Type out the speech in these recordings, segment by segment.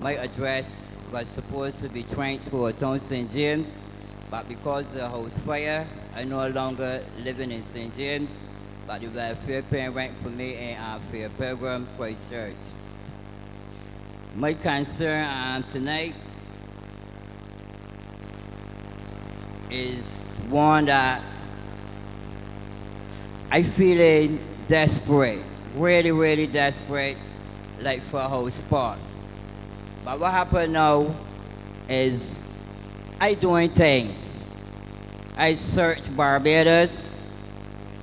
My address was supposed to be trained to town St. James, but because of the house fire, I no longer living in St. James, but the welfare paying rent for me in Fair Pilgrim Christchurch. My concern tonight is one that I feeling desperate, really, really desperate, like for a whole spot. But what happened now is I doing things. I search Barbados,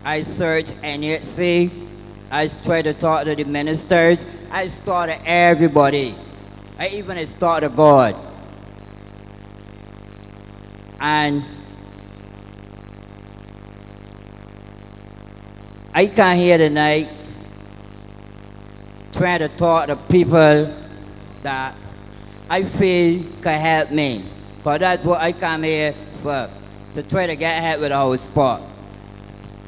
I search NHC, I try to talk to the ministers, I started everybody. I even started God. And I come here tonight trying to talk to people that I feel can help me. Because that's what I come here for, to try to get help with the whole spot.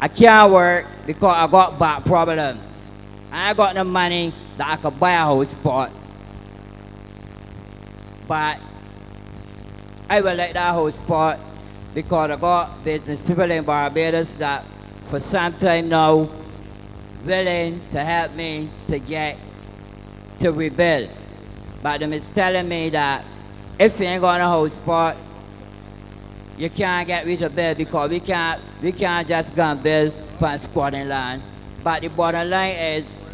I can't work because I got back problems. I ain't got no money that I could buy a whole spot. But I will like that whole spot because I got business people in Barbados that for some time now willing to help me to rebuild. But them is telling me that if you ain't got a whole spot, you can't get rid of build because we can't just go and build on squatting land. But the bottom line is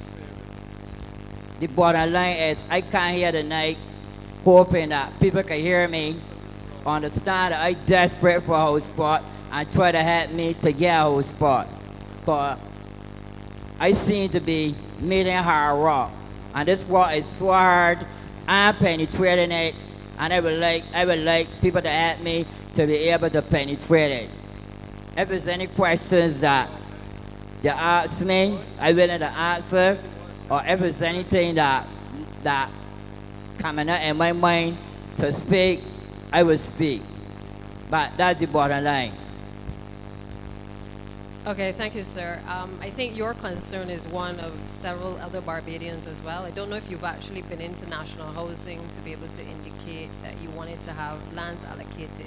I come here tonight hoping that people can hear me, understand that I'm desperate for a whole spot and try to help me to get a whole spot. Because I seem to be meeting hard rock. And this rock is so hard, I'm penetrating it, and I would like people to help me to be able to penetrate it. If there's any questions that you ask me, I'm willing to answer, or if there's anything that coming up in my mind to speak, I will speak. But that's the bottom line. Okay, thank you, sir. I think your concern is one of several other Barbadians as well. I don't know if you've actually been into national housing to be able to indicate that you wanted to have lands allocated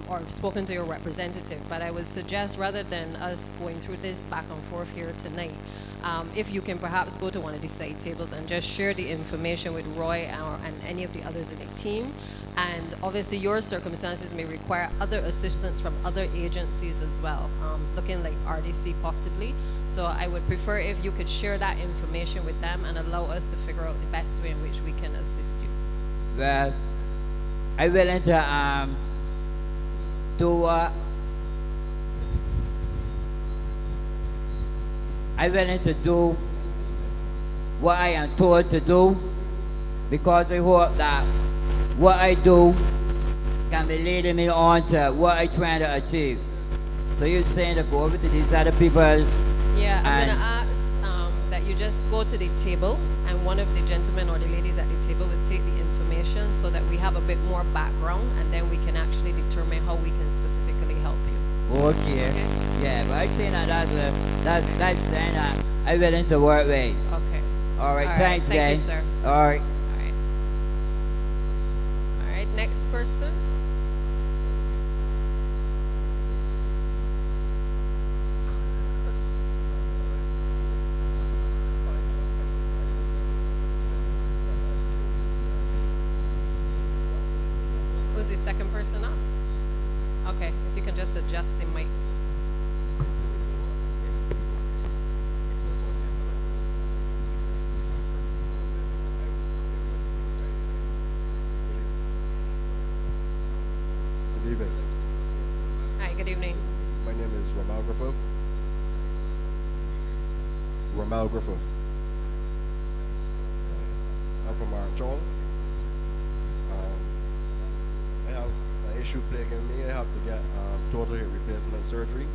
or spoken to your representative, but I would suggest rather than us going through this back and forth here tonight, if you can perhaps go to one of the side tables and just share the information with Roy and any of the others in the team. And obviously your circumstances may require other assistance from other agencies as well, looking like RDC possibly. So I would prefer if you could share that information with them and allow us to figure out the best way in which we can assist you. Well, I'm willing to do what I'm willing to do what I am told to do because I hope that what I do can be leading me on to what I'm trying to achieve. So you're saying to go over to these other people? Yeah, I'm going to ask that you just go to the table and one of the gentlemen or the ladies at the table will take the information so that we have a bit more background and then we can actually determine how we can specifically help you. Okay. Yeah, but I think that's saying that I'm willing to work with. Okay. All right, thanks, thank guys. you, sir. All right. All right, next person. Who's the second person up? Okay, if you can just adjust the mic. Good evening. Hi, good evening. My name is Ramal Griffith. I'm from Archon. I have an issue plaguing me. I have to get total hip replacement surgery.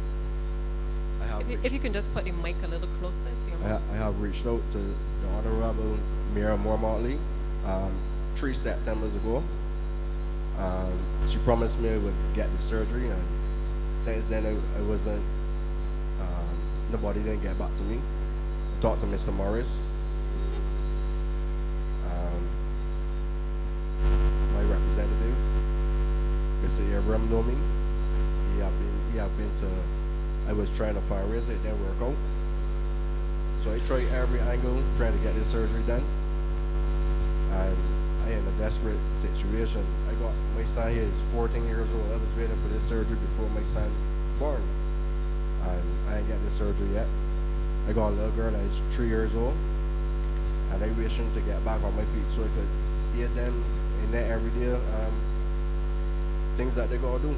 If you can just put the mic a little closer to your mouth. I have reached out to the Honorable Mayor Motley 3 Septembers ago. She promised me I would get the surgery, and since then I wasn't. Nobody didn't get back to me. I talked to Mr. Morris. Mr. Abraham know me. He have been to, I was trying to fundraise it, didn't work out. So I tried every angle trying to get this surgery done. And I in a desperate situation. My son here is 14 years old. I was waiting for this surgery before my son born. And I ain't get this surgery yet. I got a little girl that is 3 years old. And I wishing to get back on my feet so I could aid them in their everyday things that they gotta do.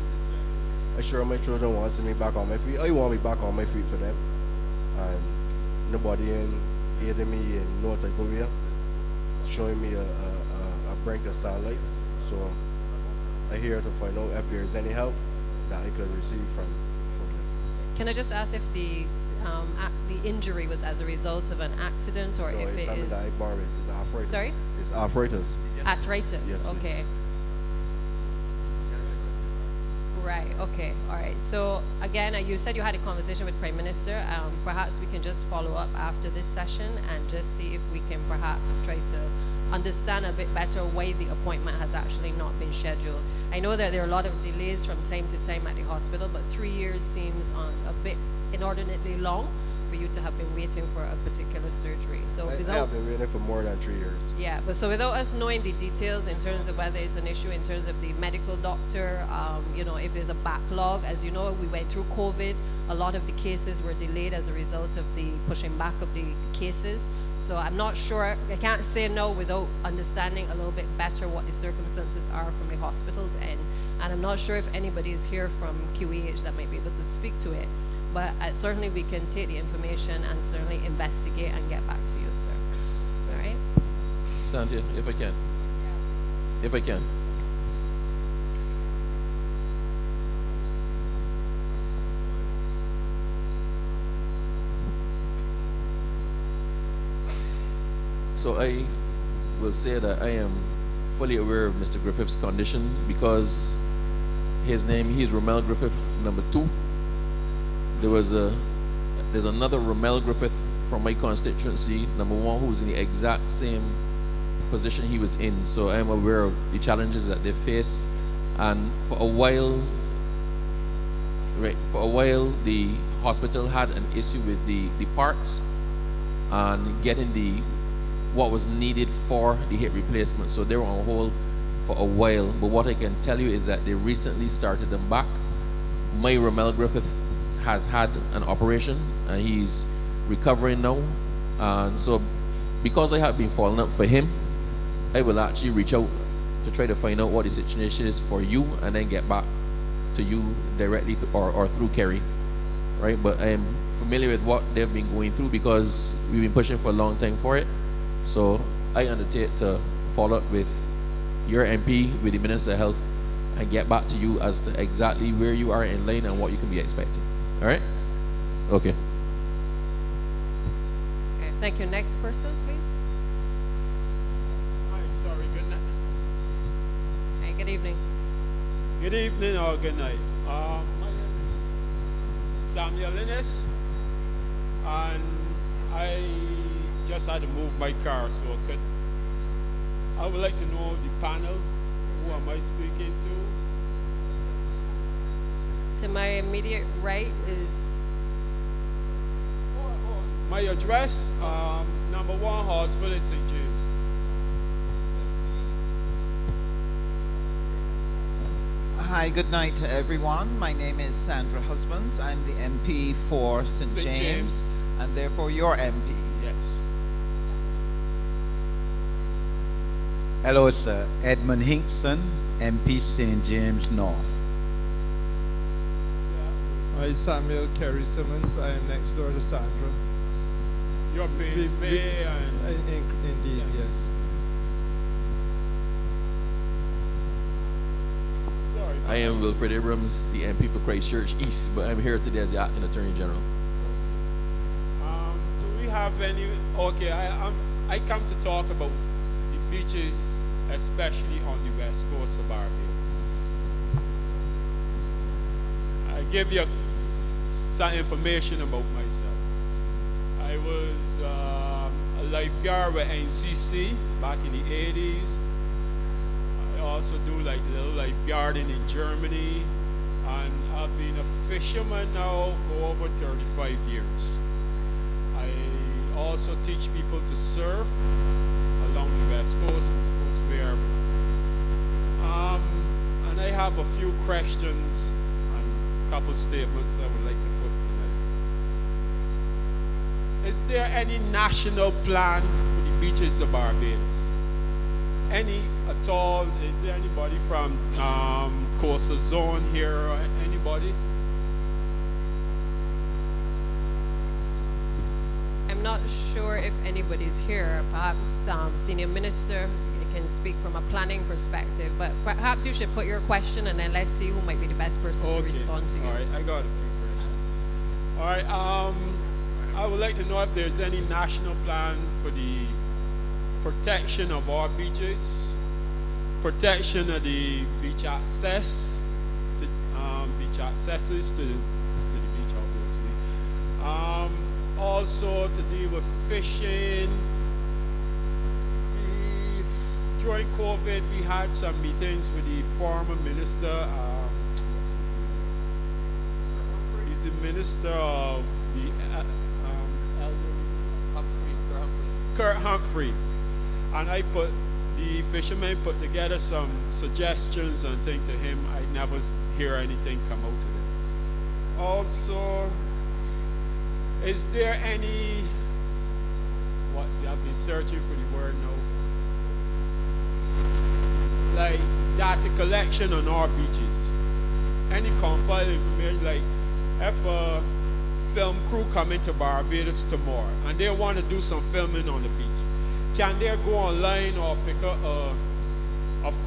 I'm sure my children want to see me back on my feet. I want me back on my feet for them. And nobody in aiding me in no type of way, showing me a brink of sunlight. So I'm here to find out if there's any help that I could receive from them. Can I just ask if the injury was as a result of an accident or No, if it's it something is... that I born with. It's arthritis. Sorry? It's arthritis. Arthritis, Yes, please. okay. Right, okay, all right. So again, you said you had a conversation with Prime Minister. Perhaps we can just follow up after this session and just see if we can perhaps try to understand a bit better why the appointment has actually not been scheduled. I know that there are a lot of delays from time to time at the hospital, but 3 years seems a bit inordinately long for you to have been waiting for a particular surgery. So I without... have been waiting for more than 3 years. Yeah, but so without us knowing the details in terms of whether it's an issue in terms of the medical doctor, if there's a backlog, as you know, we went through COVID. A lot of the cases were delayed as a result of the pushing back of the cases. So I'm not sure, I can't say no without understanding a little bit better what the circumstances are from the hospitals end. And I'm not sure if anybody is here from QEH that might be able to speak to it. But certainly we can take the information and certainly investigate and get back to you, sir. All right? Santia, if I can. If I can. So I will say that I am fully aware of Mr. Griffith's condition because his name, he's Romel Griffith, number 2. There's another Romel Griffith from my constituency, number 1, who's in the exact same position he was in. So I am aware of the challenges that they face. And for a while, the hospital had an issue with the parts and getting what was needed for the hip replacement. So they were on hold for a while. But what I can tell you is that they recently started them back. My Romel Griffith has had an operation and he's recovering now. And so because I have been following up for him, I will actually reach out to try to find out what the situation is for you and then get back to you directly or through Kerry, right? But I am familiar with what they've been going through because we've been pushing for a long time for it. So I undertake to follow up with your MP, with the Minister of Health, and get back to you as to exactly where you are in line and what you can be expecting. All right? Okay. Okay, thank you. Next person, please. Hi, sorry, good night. Hey, good evening. Good evening or good night. My name is Samuel Innes, and I just had to move my car so I would like to know the panel, who am I speaking to? To my immediate right is... My address, number 1 Hartsville, St. James. Hi, good night to everyone. My name is Sandra Husbands. I'm the MP for St. James, and therefore your MP. Yes. Hello, sir. Edmund Hinkson, MP St. James North. Hi, Samuel Kerry Simmons. I am next door to Sandra. Your Painsbay Bay and... Indeed, yes. Sorry. I am Wilfred Abrams, the MP for Christchurch East, but I'm here today as the Acting Attorney General. Do we have any... Okay, I come to talk about the beaches, especially on the west coast of Barbados. I give you some information about myself. I was a lifeguard with NCC back in the 80s. I also also do like little lifeguarding in Germany, and I've been a fisherman now for over 35 years. I also teach people to surf along the West Coast and wherever. And I have a few questions and a couple statements I would like to put tonight. Is there any national plan for the beaches of Barbados? Any at all? Is there anybody from coastal zone here? Or anybody? I'm not sure if anybody's here. Perhaps Senior Minister can speak from a planning perspective, but perhaps you should put your question and then let's see who might be the best person to respond to you. All right, I got a few questions. All right, I would like to know if there's any national plan for the protection of our beaches, protection of the beach access, to, beach accesses to the beach, obviously. Also to deal with fishing. During COVID, we had some meetings with the former minister. What's his name? He's the minister of the Kurt Humphrey. And the fishermen put together some suggestions and things to him. I never hear anything come out of it. Also, is there any, I've been searching for the word now. Like data collection on our beaches. Any compiled information, like if a film crew come into Barbados tomorrow and they want to do some filming on the beach, can they go online or pick up a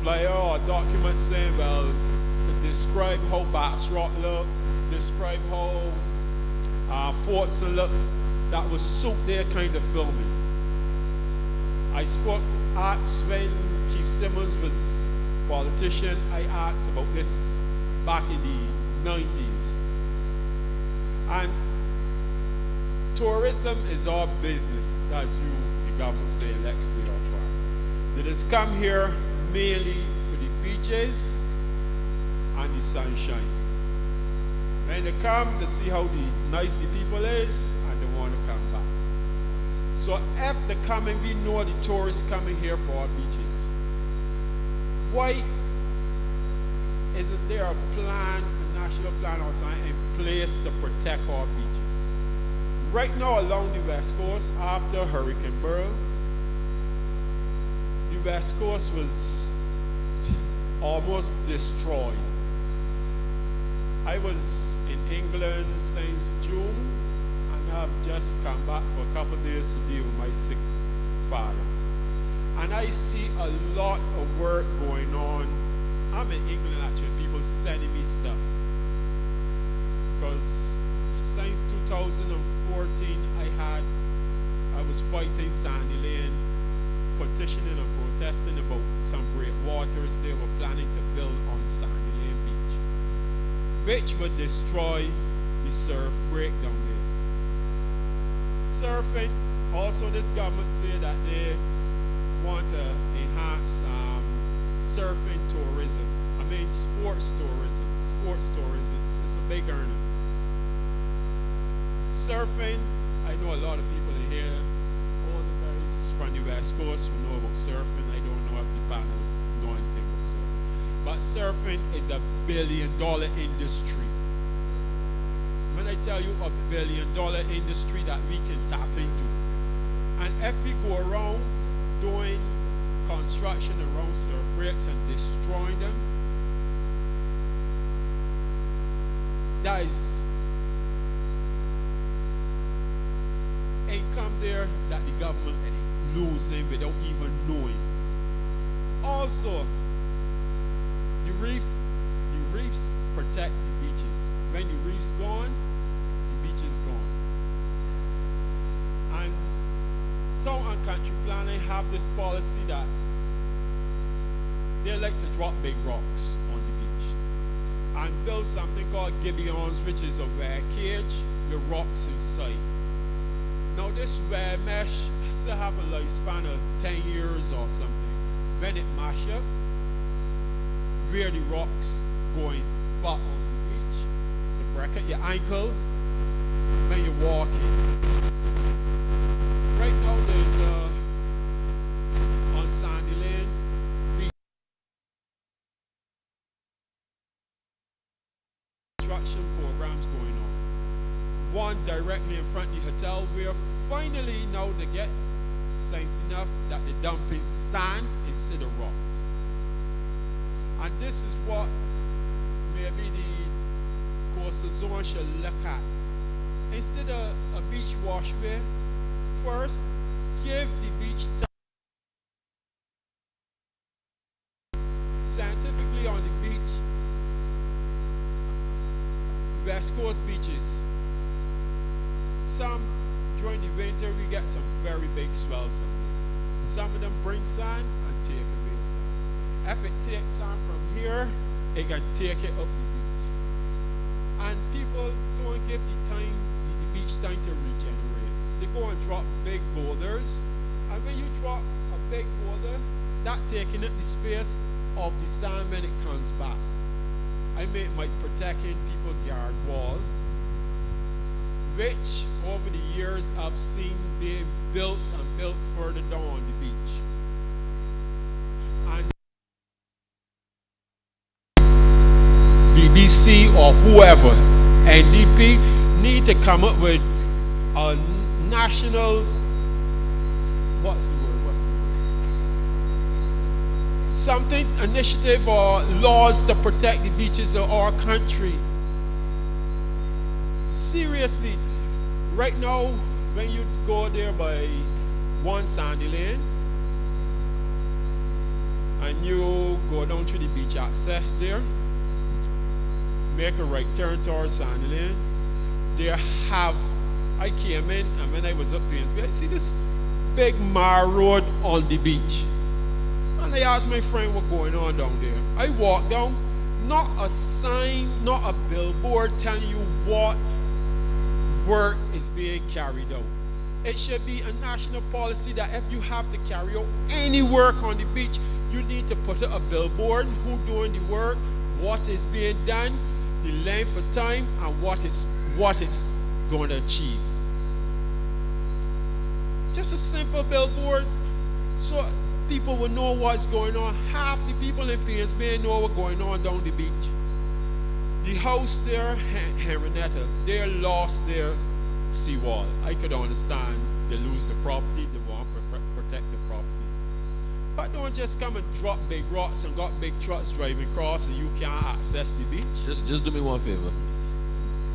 flyer or a document saying, well, to describe how Bass Rock look, describe how Fortson look, that would suit their kind of filming. I asked when Chief Simmons was politician, I asked about this back in the 90s. And tourism is our business. That's you, the government saying, let's play our part. They just come here mainly for the beaches and the sunshine. When they come, they see how nice the people is, and they want to come back. So if they come and we know the tourists coming here for our beaches, why isn't there a plan, a national plan or something in place to protect our beaches? Right now along the West Coast, after Hurricane Beryl, the West Coast was almost destroyed. I was in England since June, and I've just come back for a couple of days to deal with my sick father. And I see a lot of work going on. I'm in England actually, people sending me stuff. Because since 2014, I was fighting Sandy Lane, petitioning and protesting about some breakwaters they were planning to build on Sandy Lane Beach, which would destroy the surf break down there. Surfing, also this government said that they want to enhance surfing tourism. I mean sports tourism. Sports tourism, it's a big earner. Surfing, I know a lot of people in here, all the guys from the West Coast who know about surfing. I don't know if the panel know anything about surfing. But surfing is a $1 billion industry. When I tell you a $1 billion industry that we can tap into, and if we go around doing construction around surf breaks and destroying them, that is income there that the government losing without even knowing. Also, the reefs protect the beaches. When the reef's gone, the beach is gone. And town and country planning have this policy that they like to drop big rocks on the beach and build something called gibbons, which is a wire cage with rocks inside. Now this wire mesh still have a lifespan of 10 years or something. When it mash up, where the rocks going back on the beach, to break at your ankle when you're walking. Right now there's on Sandy Lane beach construction programs going on. One directly in front of the hotel where finally now they get sense enough that they're dumping sand instead of rocks. And this is what maybe the coastal zone should look at. Instead of a beach washway, first give the beach time. Scientifically on the beach, West Coast beaches, some during the winter we get some very big swells. Some of them bring sand and take away sand. If it takes sand from here, it can take it up the beach. And people don't give the beach time to regenerate. They go and drop big boulders. And when you drop a big boulder, that taking up the space of the sand when it comes back. I mean, it might protecting people's yard wall, which over the years I've seen being built and built further down the beach. And BBC or whoever, NDP, need to come up with a national, what's the word? Something, initiative or laws to protect the beaches of our country. Seriously, right now, when you go there by one Sandy Lane, and you go down to the beach access there, make a right turn towards Sandy Lane, I came in, and when I was up there, I see this big mar road on the beach. And I asked my friend what's going on down there. I walked down, not a sign, not a billboard telling you what work is being carried out. It should be a national policy that if you have to carry out any work on the beach, you need to put up a billboard, who doing the work, what is being done, the length of time, and what it's going to achieve. Just a simple billboard, so people will know what's going on. Half the people in Paynes Bay know what's going on down the beach. The house there, Henrietta, they lost their seawall. I could understand they lose the property, they want to protect the property. But don't just come and drop big rocks and got big trucks driving across and you can't access the beach. Just do me one favor.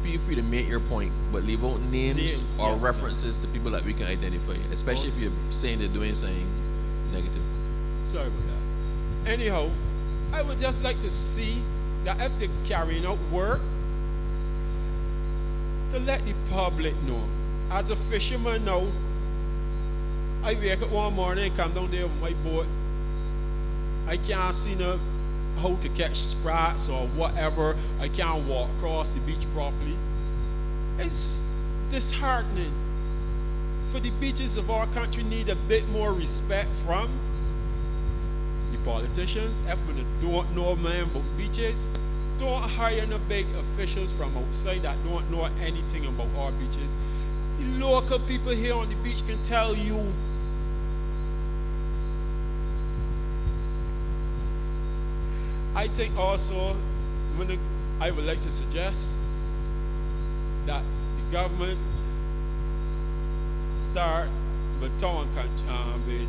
Feel free to make your point, but leave out names or references to people that we can identify, especially if you're saying they're doing something negative. Sorry about that. Anyhow, I would just like to see that if they're carrying out work, to let the public know. As a fisherman now, I wake up one morning and come down there with my boat. I can't see how to catch sprats or whatever. I can't walk across the beach properly. It's disheartening. For the beaches of our country need a bit more respect from the politicians. If we don't know man about beaches, don't hire no big officials from outside that don't know anything about our beaches. The local people here on the beach can tell you. I think also, I would like to suggest that the government start with town with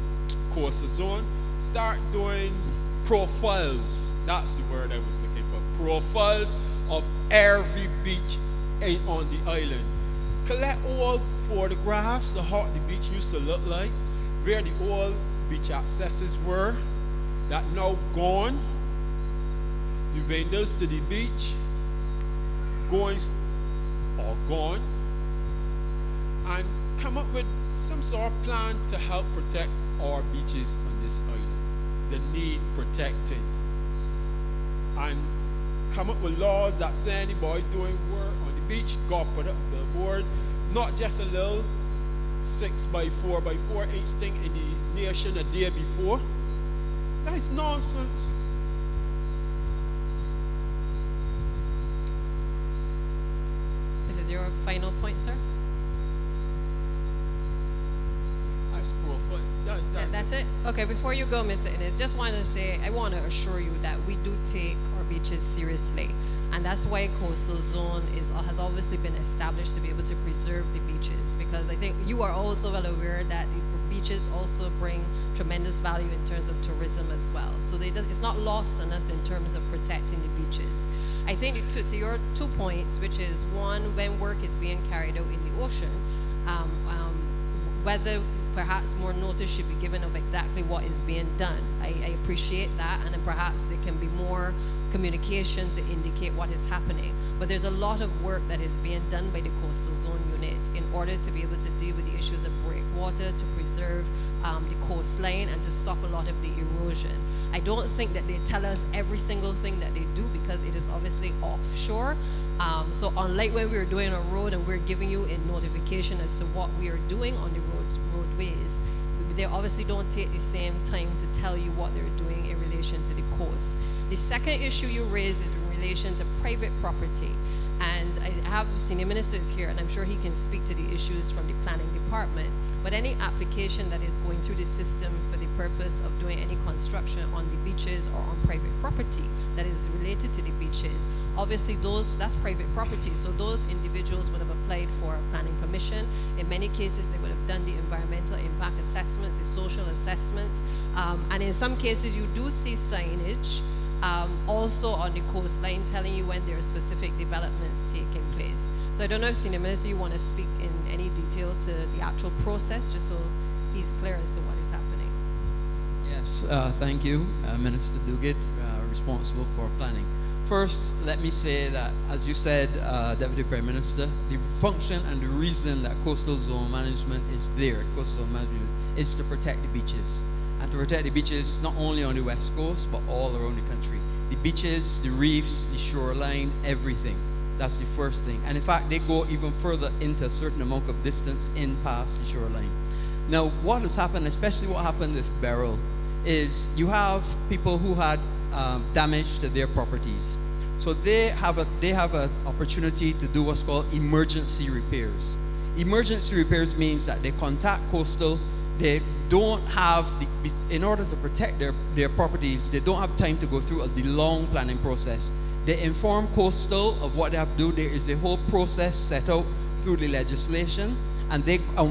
coastal zone, start doing profiles. That's the word I was looking for. Profiles of every beach on the island. Collect all photographs of how the beach used to look like, where the old beach accesses were, that now gone. The windows to the beach going or gone, and come up with some sort of plan to help protect our beaches on this island. They need protecting, and come up with laws that say anybody doing work on the beach got put up a billboard, not just a little 6x4x4 inch thing in the nation a day before. That is nonsense. your final point, sir? That's it? Okay, before you go, Mr. Innes, just want to say, I want to assure you that we do take our beaches seriously. And that's why coastal zone has obviously been established to be able to preserve the beaches, because I think you are also well aware that the beaches also bring tremendous value in terms of tourism as well. So it's not lost on us in terms of protecting the beaches. I think to your 2 points, which is one, when work is being carried out in the ocean, whether perhaps more notice should be given of exactly what is being done. I appreciate that, and then perhaps there can be more communication to indicate what is happening. But there's a lot of work that is being done by the coastal zone unit in order to be able to deal with the issues of breakwater, to preserve the coastline, and to stop a lot of the erosion. I don't think that they tell us every single thing that they do, because it is obviously offshore. So unlike when we're doing a road and we're giving you a notification as to what we are doing on the roadways, they obviously don't take the same time to tell you what they're doing in relation to the coast. The second issue you raise is in relation to private property. And I have senior ministers here, and I'm sure he can speak to the issues from the planning department. But any application that is going through the system for the purpose of doing any construction on the beaches or on private property that is related to the beaches, obviously that's private property. So those individuals would have applied for planning permission. In many cases, they would have done the environmental impact assessments, the social assessments. And in some cases, you do see signage also on the coastline telling you when there are specific developments taking place. So I don't know if Senior Minister, you want to speak in any detail to the actual process, just so he's clear as to what is happening. Yes, thank you, Minister Duguid, responsible for planning. First, let me say that, as you said, Deputy Prime Minister, the function and the reason that coastal zone management is there, coastal zone management, is to protect the beaches. And to protect the beaches not only on the west coast, but all around the country. The beaches, the reefs, the shoreline, everything. That's the first thing. And in fact, they go even further into a certain amount of distance in past the shoreline. Now, what has happened, especially what happened with Beryl, is you have people who had damage to their properties. So they have an opportunity to do what's called emergency repairs. Emergency repairs means that they contact coastal. They don't have, in order to protect their properties, they don't have time to go through the long planning process. They inform coastal of what they have to do. There is a whole process set out through the legislation, and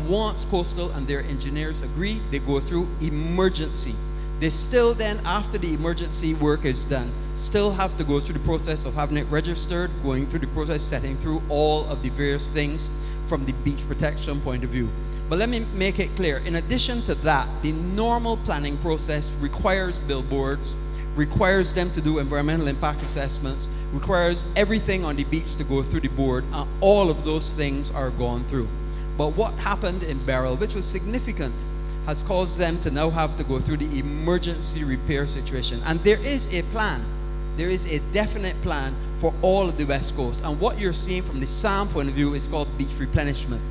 once coastal and their engineers agree, they go through emergency. They still then, after the emergency work is done, still have to go through the process of having it registered, going through the process, setting through all of the various things from the beach protection point of view. But let me make it clear, in addition to that, the normal planning process requires billboards, requires them to do environmental impact assessments, requires everything on the beach to go through the board, and all of those things are gone through. But what happened in Beryl, which was significant, has caused them to now have to go through the emergency repair situation. And there is a plan. There is a definite plan for all of the West Coast. And what you're seeing from the SAM point of view is called beach replenishment.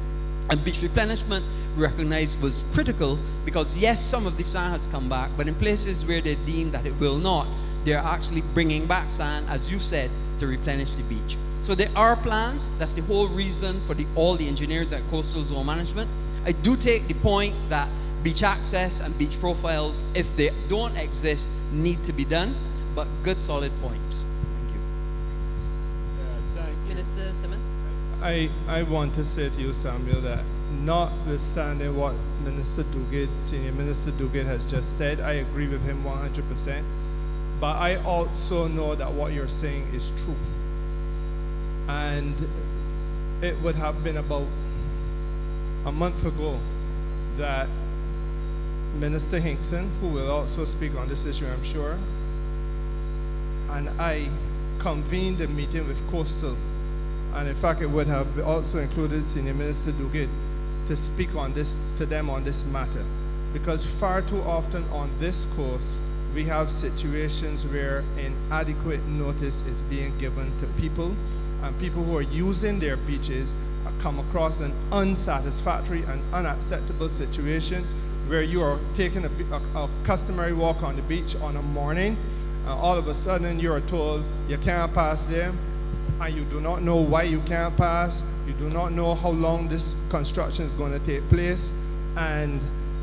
And beach replenishment, we recognized, was critical because, yes, some of the sand has come back, but in places where they deem that it will not, they're actually bringing back sand, as you said, to replenish the beach. So there are plans. That's the whole reason for all the engineers at Coastal Zone Management. I do take the point that beach access and beach profiles, if they don't exist, need to be done, but good solid points. Thank you. Thank you. Minister Simmons? I want to say to you, Samuel, that notwithstanding what Senior Minister Duguid has just said, I agree with him 100%. But I also know that what you're saying is true. And it would have been about a month ago that Minister Hinkson, who will also speak on this issue, I'm sure, and I convened a meeting with Coastal. And in fact, it would have also included Senior Minister Duguid to speak on this, to them on this matter. Because far too often on this coast, we have situations where inadequate notice is being given to people, and people who are using their beaches come across an unsatisfactory and unacceptable situation where you are taking a customary walk on the beach on a morning, and all of a sudden you are told you can't pass there. and you do not know why you can't pass, you do not know how long this construction is going to take place, and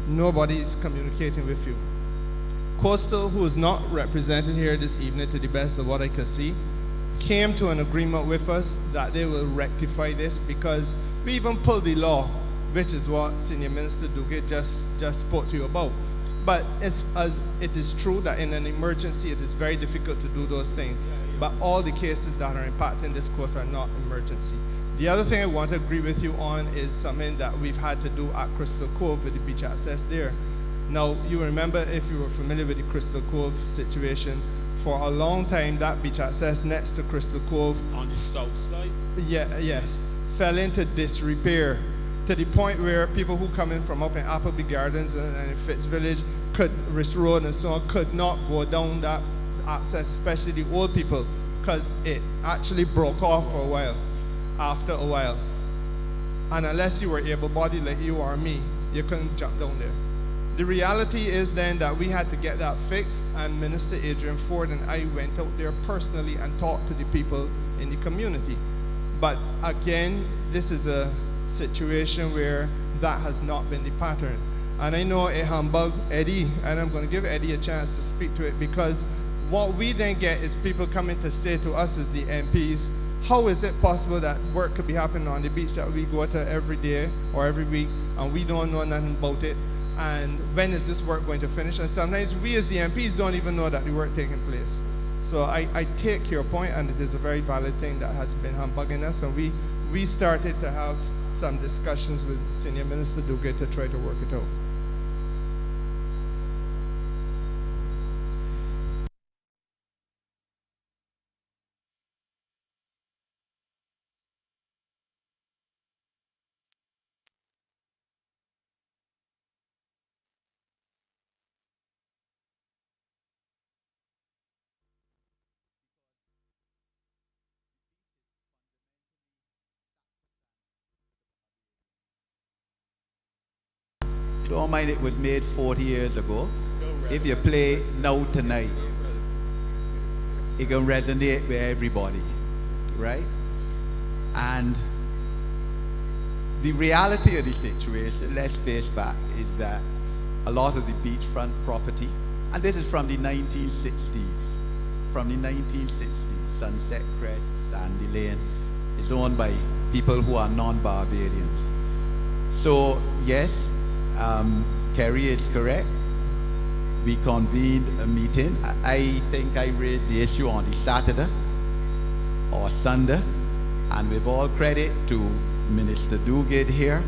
nobody is communicating with you. Coastal, who is not represented here this evening to the best of what I can see, came to an agreement with us that they will rectify this, because we even pulled the law, which is what Senior Minister Duguid just spoke to you about. But as it is true that in an emergency it is very difficult to do those things. But all the cases that are impacting this course are not emergency. The other thing I want to agree with you on is something that we've had to do at Crystal Cove with the beach access there. Now, you remember, if you were familiar with the Crystal Cove situation, for a long time that beach access next to Crystal Cove On the south side? yes, fell into disrepair, to the point where people who come in from up in Appleby Gardens and in Fitz Village, Risk Road and so on, could not go down that access, especially the old people, because it actually broke off for a while, after a while. And unless you were able-bodied like you or me, you couldn't jump down there. The reality is then that we had to get that fixed, and Minister Adrian Ford and I went out there personally and talked to the people in the community. But again, this is a situation where that has not been the pattern. And I know it humbugged Eddie, and I'm going to give Eddie a chance to speak to it, because what we then get is people coming to say to us as the MPs, how is it possible that work could be happening on the beach that we go to every day or every week, and we don't know nothing about it? And when is this work going to finish? And sometimes we as the MPs don't even know that the work taking place. So I take your point, and it is a very valid thing that has been humbugging us, and we started to have some discussions with Senior Minister Duguid to try to work it out. Don't mind, it was made 40 years ago. If you play now tonight, it can resonate with everybody, right? And the reality of the situation, let's face fact, is that a lot of the beachfront property, and this is from the 1960s, Sunset Crest, Sandy Lane, is owned by people who are non-Barbadians. So yes, Kerry is correct. We convened a meeting. I think I raised the issue on the Saturday or Sunday, and with all credit to Minister Duguid here,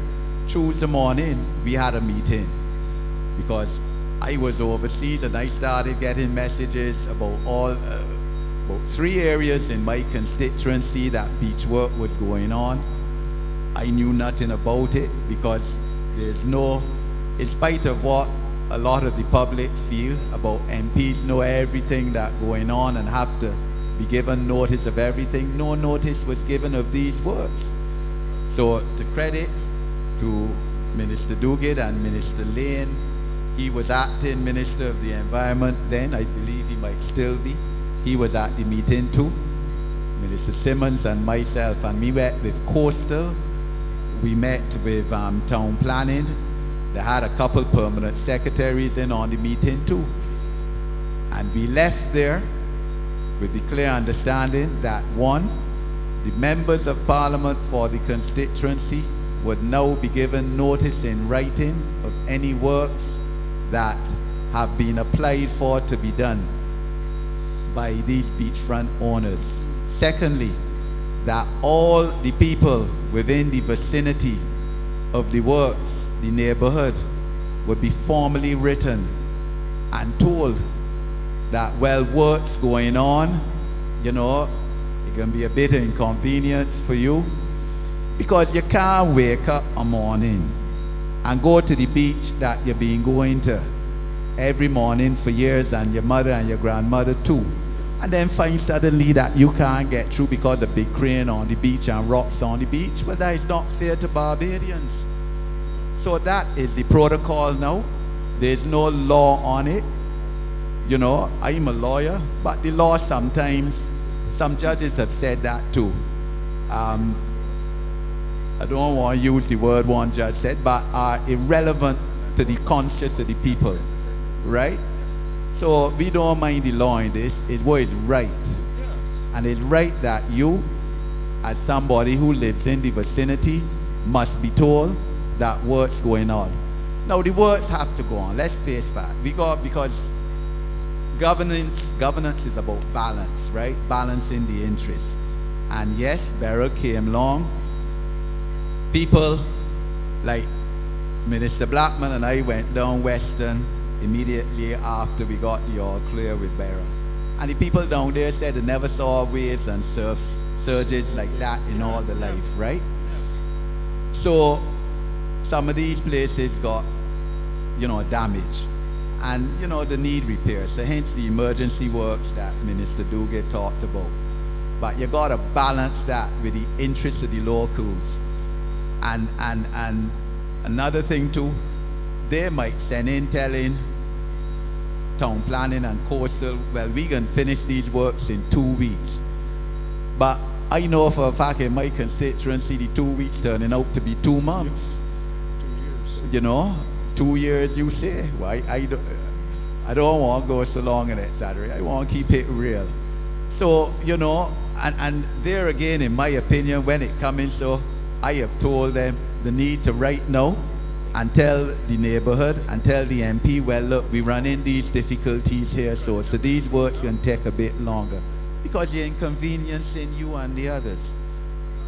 Tuesday morning we had a meeting, because I was overseas and I started getting messages about about 3 areas in my constituency that beach work was going on. I knew nothing about it, because there's no, in spite of what a lot of the public feel about MPs know everything that going on and have to be given notice of everything, no notice was given of these works. So to credit to Minister Duguid and Minister Lane, he was acting Minister of the Environment then, I believe he might still be. He was at the meeting too, Minister Simmons and myself, and we met with Coastal, we met with Town Planning. They had a couple permanent secretaries in on the meeting too. And we left there with the clear understanding that, one, the members of Parliament for the constituency would now be given notice in writing of any works that have been applied for to be done by these beachfront owners. Secondly, that all the people within the vicinity of the works, the neighborhood, would be formally written and told that, well, work's going on, you know, it can be a bit of inconvenience for you, because you can't wake up a morning and go to the beach that you've been going to every morning for years, and your mother and your grandmother too, and then find suddenly that you can't get through because of big crane on the beach and rocks on the beach. Well, that is not fair to Barbadians. So that is the protocol now. There's no law on it. You know, I'm a lawyer, but the law sometimes some judges have said that too. I don't want to use the word one judge said, but are irrelevant to the conscience of the people, right? So we don't mind the law in this. It's what is right. Yes. And it's right that you, as somebody who lives in the vicinity, must be told that work's going on. Now the works have to go on. Let's face fact. Because governance is about balance, right? Balancing the interests. And yes, Beryl came along. People like Minister Blackman and I went down Western immediately after we got the all clear with Beryl. And the people down there said they never saw waves and surges like that in all their life, right? So some of these places got, damage. And, they need repairs. So hence the emergency works that Minister Duguid talked about. But you got to balance that with the interests of the locals. And another thing too, they might send in telling town planning and coastal, well, we can finish these works in 2 weeks. But I know for a fact in my constituency, the 2 weeks turning out to be 2 months. 2 years. 2 years, you say? Well, I don't want to go so long in it, Saturday. I want to keep it real. So, and there again, in my opinion, when it comes in, so I have told them the need to right now and tell the neighborhood and tell the MP, well, look, we run in these difficulties here, so these works can take a bit longer because you're inconveniencing you and the others.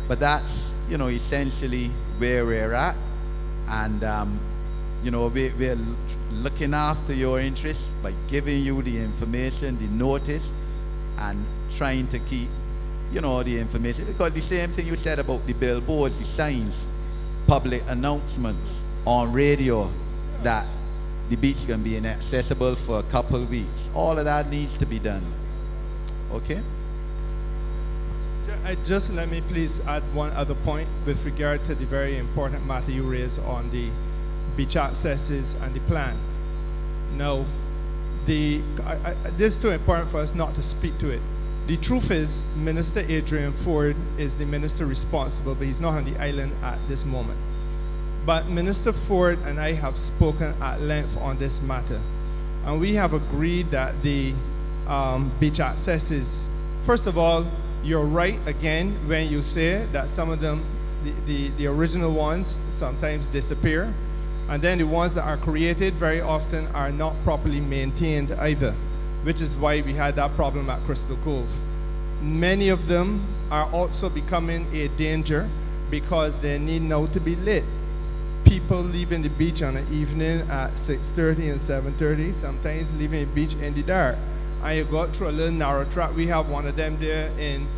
But that's, essentially where we're at. And, we're looking after your interests by giving you the information, the notice, and trying to keep, the information. Because the same thing you said about the billboards, the signs, public announcements on radio that the beach can be inaccessible for a couple of weeks. All of that needs to be done. Okay? Just let me please add one other point with regard to the very important matter you raised on the beach accesses and the plan. Now, this is too important for us not to speak to it. The truth is, Minister Adrian Ford is the minister responsible, but he's not on the island at this moment. But Minister Ford and I have spoken at length on this matter, and we have agreed that the beach accesses, first of all, you're right again when you say that some of them, the original ones, sometimes disappear. And then the ones that are created very often are not properly maintained either, which is why we had that problem at Crystal Cove. Many of them are also becoming a danger because they need now to be lit. People leaving the beach on an evening at 6:30 and 7:30, sometimes leaving the beach in the dark. And you go through a little narrow track. We have one of them there in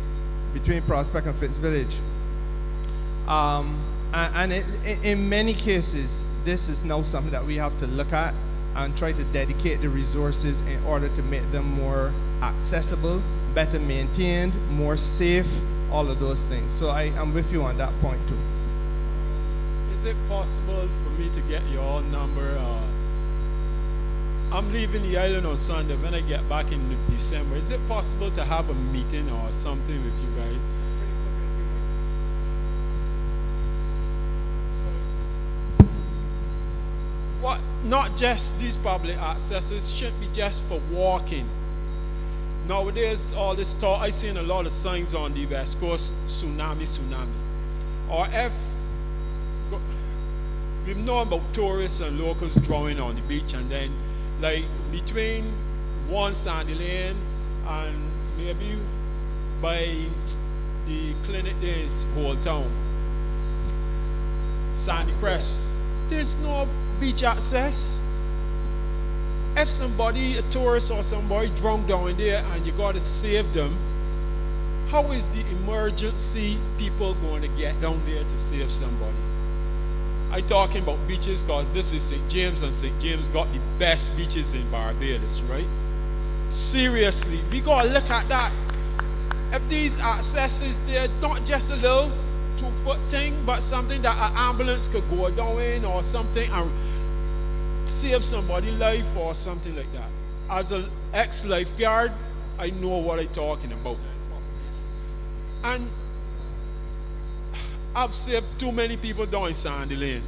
between Prospect and Fitz Village. In many cases, this is now something that we have to look at and try to dedicate the resources in order to make them more accessible, better maintained, more safe, all of those things. So I am with you on that point too. Is it possible for me to get your number? I'm leaving the island on Sunday. When I get back in December, is it possible to have a meeting or something with you guys? What? Not just these public accesses shouldn't be just for walking. Nowadays, all this talk, I seen a lot of signs on the West Coast, tsunami. Or if we've known about tourists and locals drowning on the beach, and then like between one Sandy Lane and maybe by the clinic there's whole town, Sandy Crest, there's no beach access. If somebody, a tourist or somebody drowned down there and you got to save them, how is the emergency people going to get down there to save somebody? I'm talking about beaches because this is St. James, and St. James got the best beaches in Barbados, right? Seriously, we got to look at that. If these accesses, they're not just a little 2-foot thing, but something that an ambulance could go down in or something and save somebody's life or something like that. As an ex-lifeguard, I know what I'm talking about. And I've saved too many people down in Sandy Lane.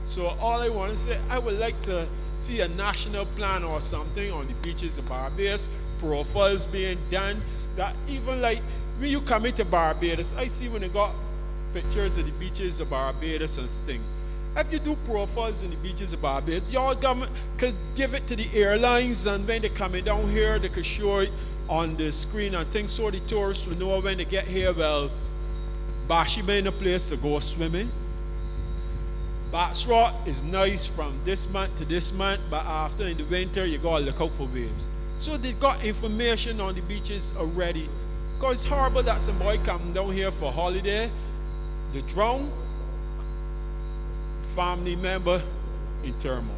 So all I want to say, I would like to see a national plan or something on the beaches of Barbados, profiles being done, that even like when you come into Barbados, I see when they got pictures of the beaches of Barbados and things. If you do profiles in the beaches of Barbados, your government could give it to the airlines, and when they're coming down here, they could show it on the screen and things, so the tourists will know when they get here, well, Bashima in a place to go swimming. Batsrock is nice from this month to this month, but after in the winter, you gotta look out for waves. So they got information on the beaches already. Because it's horrible that some boy come down here for holiday, they drown, family member in turmoil.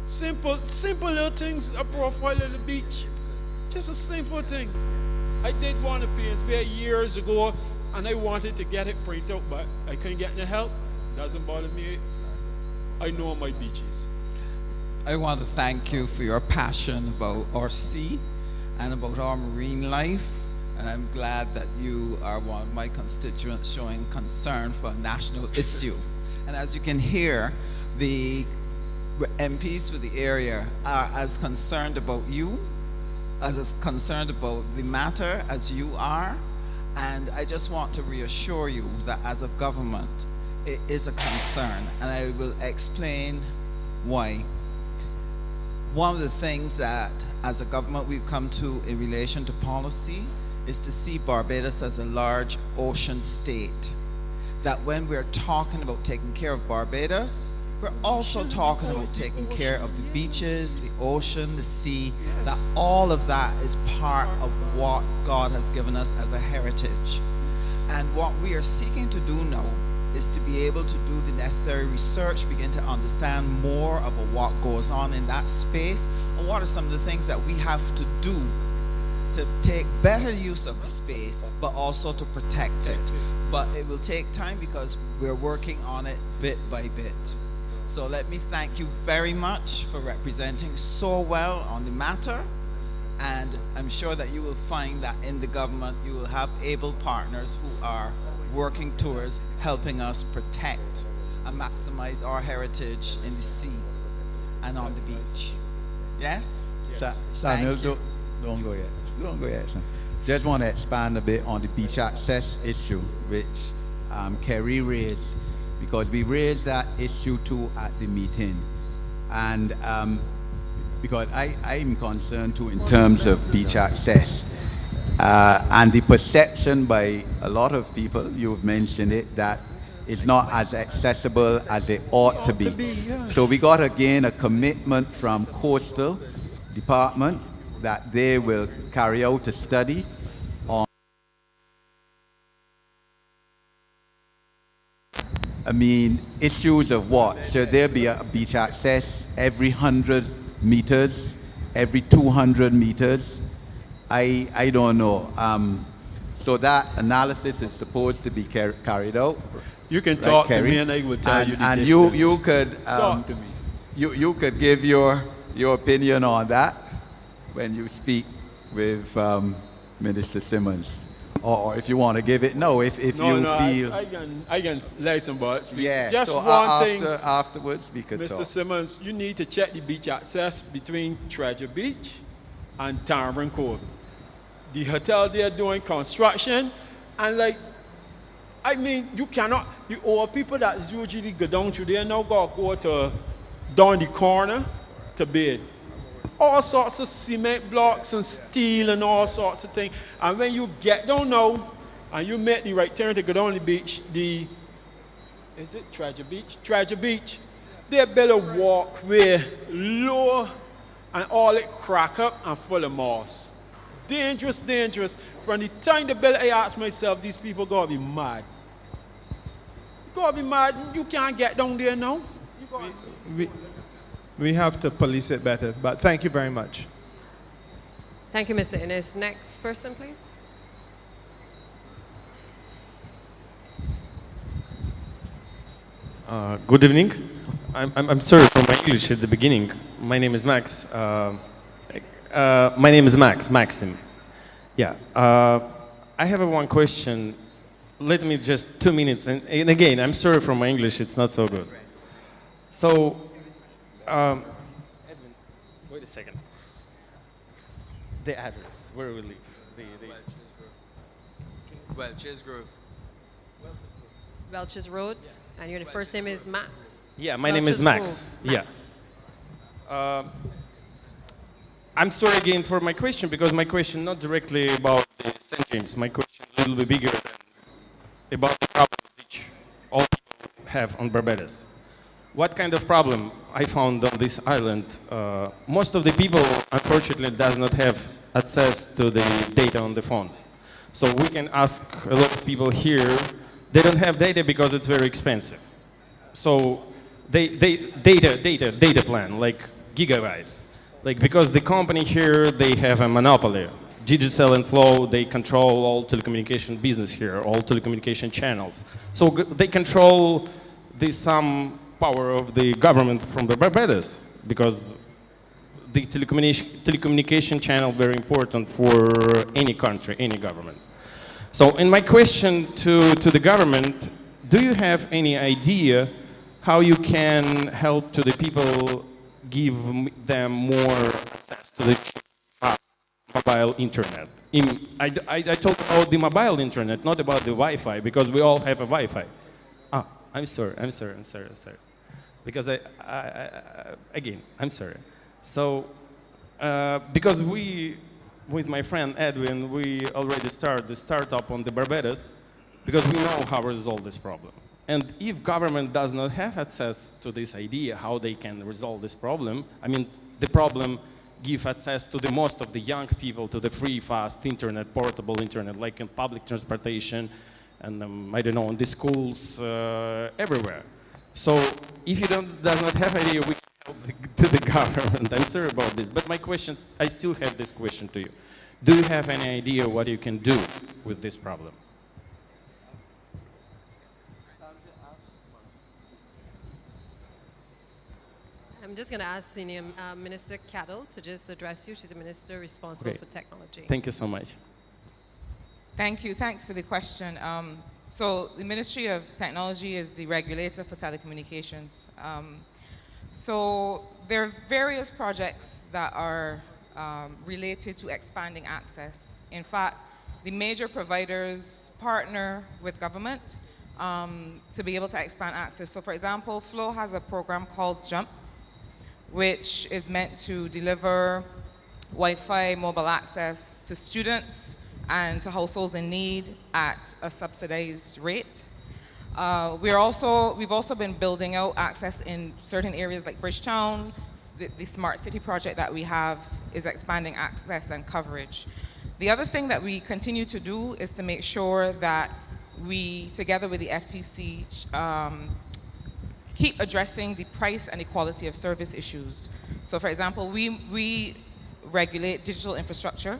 Simple little things, a profile of the beach. Just a simple thing. I did one of PSB years ago, and I wanted to get it printed out, but I couldn't get any help. Doesn't bother me. I know my beaches. I want to thank you for your passion about our sea and about our marine life. And I'm glad that you are one of my constituents showing concern for a national issue. And as you can hear, the MPs for the area are as concerned about you, as concerned about the matter as you are. And I just want to reassure you that as a government, it is a concern, and I will explain why. One of the things that as a government we've come to in relation to policy is to see Barbados as a large ocean state. That when we're talking about taking care of Barbados, we're also talking about taking care of the beaches, the ocean, the sea, that all of that is part of what God has given us as a heritage. And what we are seeking to do now is to be able to do the necessary research, begin to understand more about what goes on in that space, and what are some of the things that we have to do to take better use of the space, but also to protect it. But it will take time because we're working on it bit by bit. So let me thank you very much for representing so well on the matter. And I'm sure that you will find that in the government, you will have able partners who are working towards helping us protect and maximize our heritage in the sea and on the beach. Yes? Samuel, don't go yet. Don't go yet, son. Just want to expand a bit on the beach access issue, which Kerry raised, because we raised that issue too at the meeting. And because I'm concerned too in terms of beach access. And the perception by a lot of people, you've mentioned it, that it's not as accessible as it ought to be. So we got again a commitment from Coastal Department that they will carry out a study on, issues of what? Should there be a beach access every 100 meters, every 200 meters? I don't know. So that analysis is supposed to be carried out. You can talk to me and I will tell you the and distance. you could talk to me. You could give your opinion on that when you speak with Minister Simmons, or if you want to give it. No, if you feel. I can listen, but yeah. Just so one thing. Afterwards we could Mr. talk. Simmons, you need to check the beach access between Treasure Beach and Tamron Cove. The hotel they're doing construction, and you cannot, the old people that usually go down through there now go to down the corner to bed. All sorts of cement blocks and steel and all sorts of things. And when you get down now and you make the right turn to go down the beach, is it Treasure Beach? Treasure Beach. They build a walkway low and all it crack up and full of moss. Dangerous, dangerous. From the time they built it, I asked myself, these people gotta be mad. You gotta be mad. You can't get down there now. We have to police it better, but thank you very much. Thank you, Mr. Innes. Next person, please. Good evening. I'm sorry for my English at the beginning. My name is Max. Maxim. Yeah. I have one question. Let me just 2 minutes. And again, I'm sorry for my English. It's not so good. So, Edwin, wait a second. The address, where we live. Welch's Grove. Welch's Road, and your first name is Max. Yeah, my name is Max. Grove. Yeah. I'm sorry again for my question, because my question not directly about the St. James. My question a little bit bigger than about the problem which all people have on Barbados. What kind of problem I found on this island? Most of the people, unfortunately, does not have access to the data on the phone. So we can ask a lot of people here, they don't have data because it's very expensive. So data plan, like gigabyte. Like, because the company here, they have a monopoly. Digicel and Flow, they control all telecommunication business here, all telecommunication channels. So they control some power of the government from the Barbados, because the telecommunication channel very important for any country, any government. So, in my question to the government, do you have any idea how you can help to the people, give them more access to the fast mobile internet? I talk about the mobile internet, not about the Wi-Fi, because we all have a Wi-Fi. Ah, I'm sorry. Because again, I'm sorry. So, because with my friend Edwin, we already started the startup on the Barbados, because we know how to resolve this problem. And if government does not have access to this idea, how they can resolve this problem, I mean, the problem give access to the most of the young people to the free, fast internet, portable internet, like in public transportation, and I don't know, in the schools, everywhere. So if you does not have idea, we can help to the government. I'm sorry about this, but my question, I still have this question to you. Do you have any idea what you can do with this problem? I'm just going to ask Senior Minister Cattle to just address you. She's a minister responsible for technology. Thank you so much. Thank you. Thanks for the question. So the Ministry of Technology is the regulator for telecommunications. So there are various projects that are related to expanding access. In fact, the major providers partner with government to be able to expand access. So for example, Flow has a program called JUMP, which is meant to deliver Wi-Fi mobile access to students and to households in need at a subsidized rate. We've also been building out access in certain areas like Bridgetown. The Smart City project that we have is expanding access and coverage. The other thing that we continue to do is to make sure that we, together with the FTC, keep addressing the price and equality of service issues. So for example, we regulate digital infrastructure.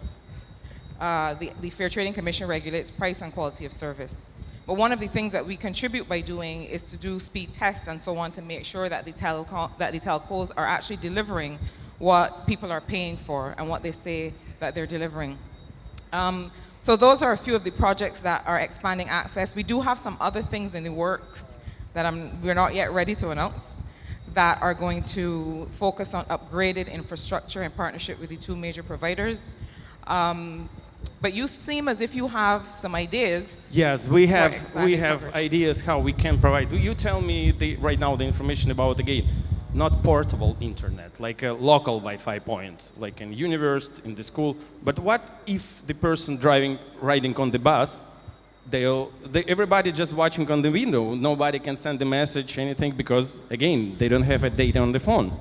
The Fair Trading Commission regulates price and quality of service. But one of the things that we contribute by doing is to do speed tests and so on to make sure that the telcos are actually delivering what people are paying for and what they say that they're delivering. So those are a few of the projects that are expanding access. We do have some other things in the works that we're not yet ready to announce that are going to focus on upgraded infrastructure in partnership with the two major providers. But you seem as if you have some ideas. Yes, we have ideas how we can provide. Do you tell me right now the information about, again, not portable internet, like a local Wi-Fi point, like in university, in the school. But what if the person riding on the bus, everybody just watching on the window, nobody can send a message, anything, because again, they don't have a data on the phone.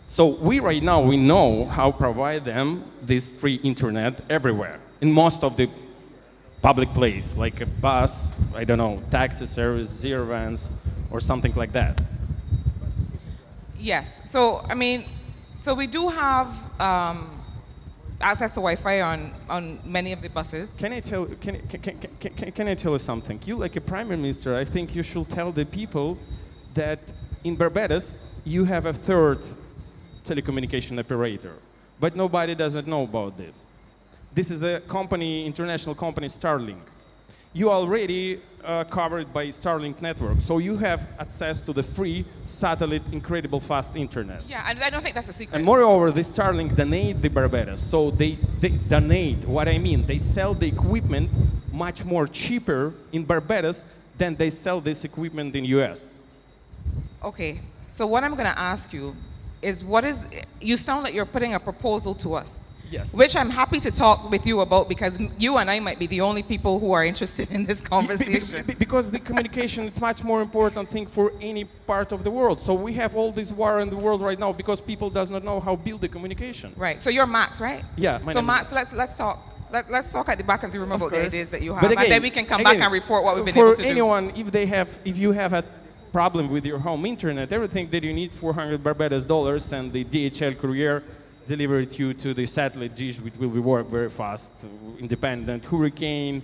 So right now, we know how to provide them this free internet everywhere, in most of the public place, like a bus, I don't know, taxi service, zero vans, or something like that. Yes, so I mean, so we do have access to Wi-Fi on many of the buses. Can I tell you something? You, like a prime minister, I think you should tell the people that in Barbados you have a third telecommunication operator, but nobody doesn't know about this. This is a company, international company, Starlink. You already covered by Starlink network, so you have access to the free satellite, incredible fast internet. Yeah, and I don't think that's a secret. And moreover, the Starlink donate the Barbados. So they donate, what I mean, they sell the equipment much more cheaper in Barbados than they sell this equipment in US. Okay, so what I'm going to ask you is you sound like you're putting a proposal to us. Yes. Which I'm happy to talk with you about because you and I might be the only people who are interested in this conversation. Because the communication is much more important thing for any part of the world. So we have all this war in the world right now because people does not know how to build the communication. Right. So you're Max, right? Yeah. So Max, let's talk. Let's talk at the back of the room about the ideas that you have, But again, and then we can come back and report what we've been able to do. For anyone, if you have a problem with your home internet, everything that you need $400 Barbados and the DHL courier deliver it to the satellite dish, which will work very fast, independent, hurricane.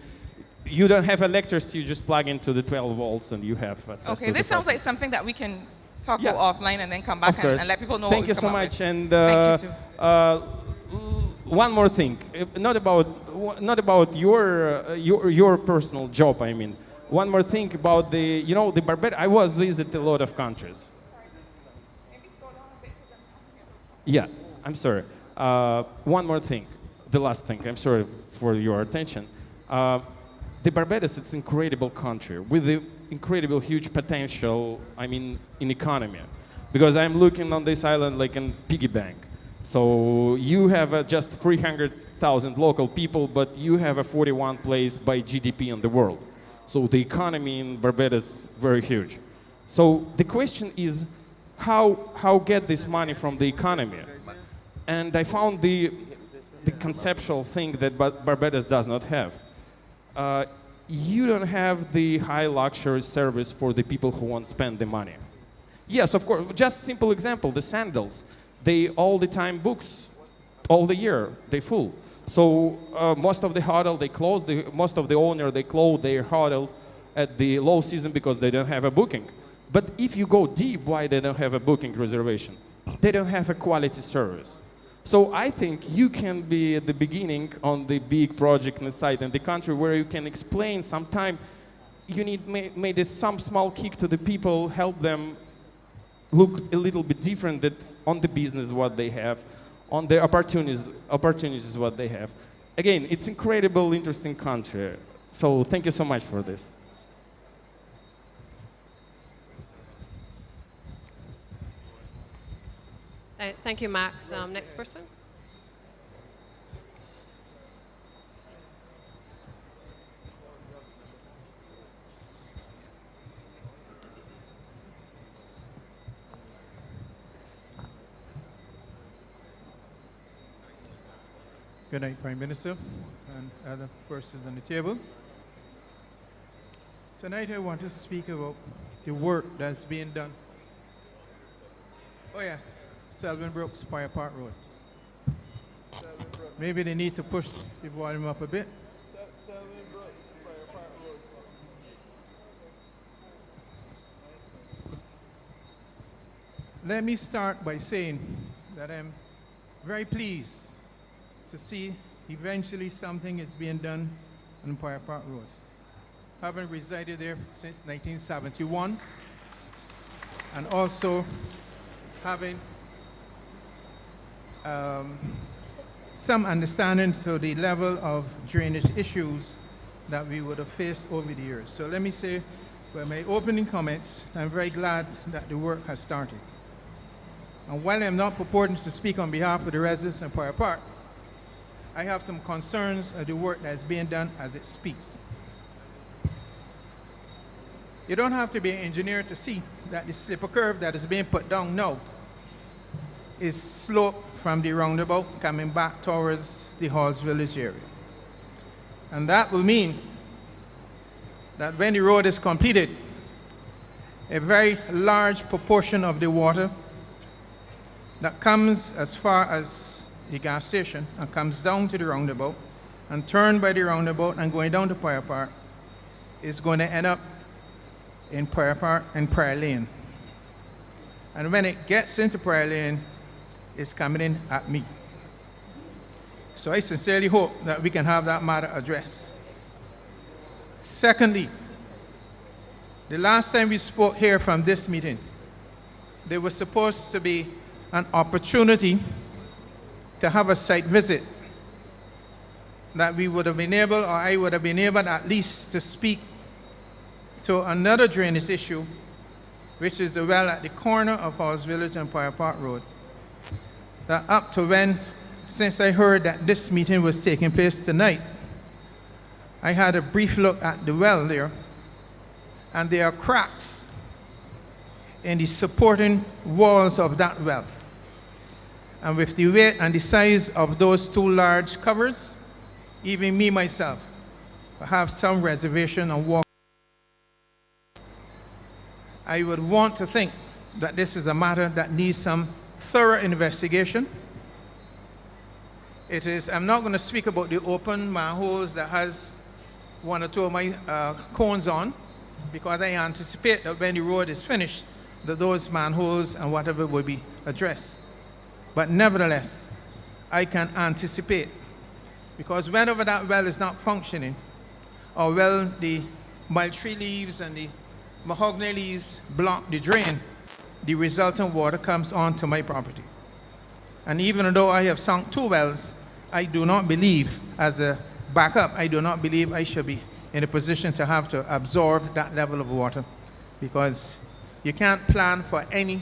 You don't have electricity, you just plug into the 12 volts and you have access to Okay, this sounds like something that we can talk about offline and then come back and let people know Thank what you we've so come up much. with. And Thank you too. one more thing, not about your personal job, I mean. One more thing about the Barbados. I was visit a lot of countries. Yeah, I'm sorry. One more thing, the last thing. I'm sorry for your attention. The Barbados, it's an incredible country with the incredible huge potential, I mean, in economy. Because I'm looking on this island like a piggy bank. So you have just 300,000 local people, but you have a 41 place by GDP in the world. So the economy in Barbados is very huge. So the question is, how get this money from the economy? And I found the conceptual thing that Barbados does not have. You don't have the high luxury service for the people who won't spend the money. Yes, of course, just simple example, the sandals. They all the time books, all the year, they full. So most of the hotel, they close, most of the owner, they close their hotel at the low season because they don't have a booking. But if you go deep, why they don't have a booking reservation? They don't have a quality service. So I think you can be at the beginning on the big project inside in the country where you can explain sometime you need maybe some small kick to the people, help them look a little bit different on the business what they have, on the opportunities what they have. Again, it's incredible, interesting country. So thank you so much for this. Thank you, Max. Next person. Good night, Prime Minister and other persons on the table. Tonight I want to speak about the work that's being done. Oh yes, Selwyn Brooks, Fire Park Road. Maybe they need to push the volume up a bit. Let me start by saying that I'm very pleased to see eventually something is being done on Fire Park Road. Having resided there since 1971 and also having some understanding to the level of drainage issues that we would have faced over the years. So let me say, by my opening comments, I'm very glad that the work has started. And while I'm not purporting to speak on behalf of the residents of Fire Park, I have some concerns of the work that's being done as it speaks. You don't have to be an engineer to see that the slipper curve that is being put down now is sloped from the roundabout coming back towards the Halls Village area. And that will mean that when the road is completed, a very large proportion of the water that comes as far as the gas station and comes down to the roundabout and turned by the roundabout and going down to Fire Park is going to end up in Fire Park and Pryor Lane. And when it gets into Pryor Lane, it's coming in at me. So I sincerely hope that we can have that matter addressed. Secondly, the last time we spoke here from this meeting, there was supposed to be an opportunity to have a site visit that we would have been able, or I would have been able at least to speak to another drainage issue, which is the well at the corner of Halls Village and Prior Park Road. That up to when, since I heard that this meeting was taking place tonight, I had a brief look at the well there, and there are cracks in the supporting walls of that well. And with the weight and the size of those two large covers, even me myself, I have some reservation on walking. I would want to think that this is a matter that needs some thorough investigation. It is, I'm not going to speak about the open manholes that has one or two of my cones on, because I anticipate that when the road is finished, that those manholes and whatever will be addressed. But nevertheless, I can anticipate, because whenever that well is not functioning, or well the mulberry leaves and the mahogany leaves block the drain, the resultant water comes onto my property. And even though I have sunk 2 wells, I do not believe, as a backup, I do not believe I should be in a position to have to absorb that level of water, because you can't plan for any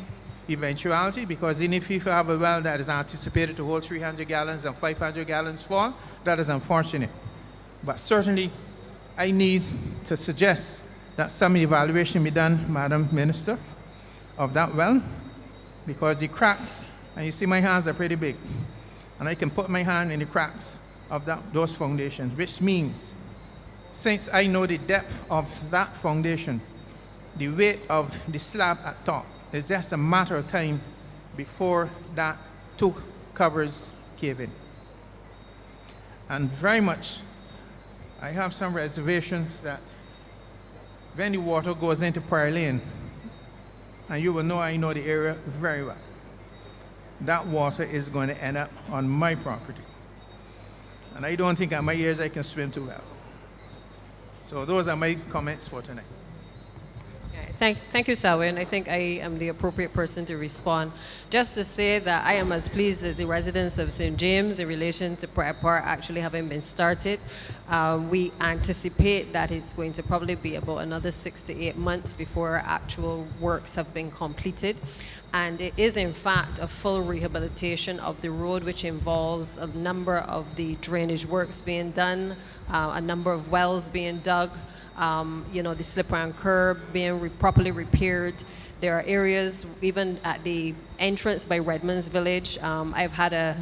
eventuality, because even if you have a well that is anticipated to hold 300 gallons and 500 gallons fall, that is unfortunate. But certainly, I need to suggest that some evaluation be done, Madam Minister, of that well, because the cracks, and you see my hands are pretty big, and I can put my hand in the cracks of those foundations, which means, since I know the depth of that foundation, the weight of the slab at top, it's just a matter of time before that 2 covers cave in. And very much, I have some reservations that when the water goes into Prairie Lane, and you will know I know the area very well, that water is going to end up on my property. And I don't think at my years I can swim too well. So those are my comments for tonight. Thank you, Selwyn. I think I am the appropriate person to respond. Just to say that I am as pleased as the residents of St. James in relation to Prior Park actually having been started. We anticipate that it's going to probably be about another 6 to 8 months before actual works have been completed. And it is, in fact, a full rehabilitation of the road, which involves a number of the drainage works being done, a number of wells being dug, the slip and curb being properly repaired. There are areas, even at the entrance by Redmond's Village, I've had a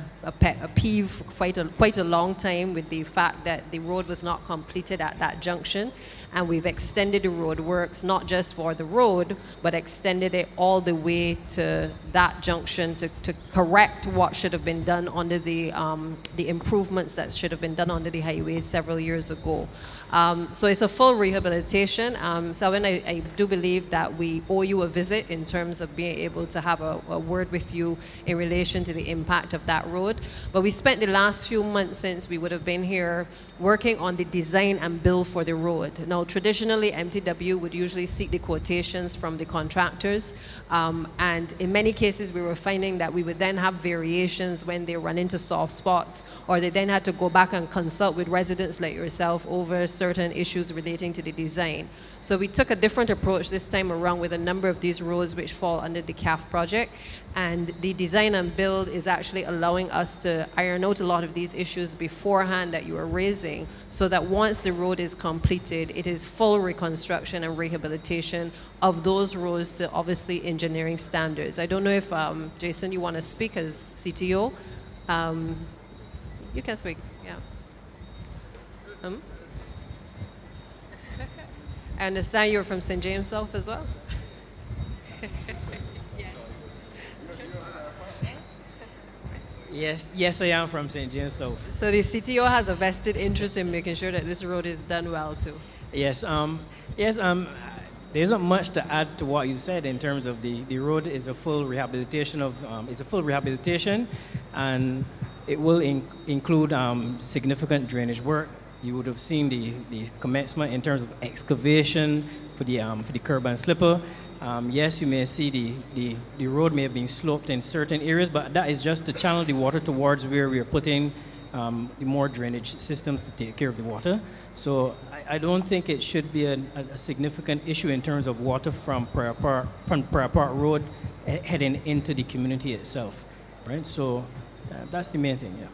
peeve quite a long time with the fact that the road was not completed at that junction. And we've extended the road works, not just for the road, but extended it all the way to that junction to correct what should have been done under the improvements that should have been done under the highways several years ago. So it's a full rehabilitation. Selwyn, I do believe that we owe you a visit in terms of being able to have a word with you in relation to the impact of that road. But we spent the last few months since we would have been here working on the design and build for the road. Now, traditionally, MTW would usually seek the quotations from the contractors. And in many cases, we were finding that we would then have variations when they run into soft spots, or they then had to go back and consult with residents like yourself over certain issues relating to the design. So we took a different approach this time around with a number of these roads which fall under the CAF project. And the design and build is actually allowing us to iron out a lot of these issues beforehand that you are raising, so that once the road is completed, it is full reconstruction and rehabilitation of those roads to obviously engineering standards. I don't know if, Jason, you want to speak as CTO? You can speak, yeah. I understand you're from St. James South as well? Yes, I am from St. James South. So the CTO has a vested interest in making sure that this road is done well too. Yes, there isn't much to add to what you said in terms of the road is a full rehabilitation and It will include significant drainage work. You would have seen the commencement in terms of excavation for the curb and slipper. Yes, you may see the road may have been sloped in certain areas, but that is just to channel the water towards where we are putting the more drainage systems to take care of the water. So I don't think it should be a significant issue in terms of water from Prior Park Road heading into the community itself, right? So that's the main thing, yeah.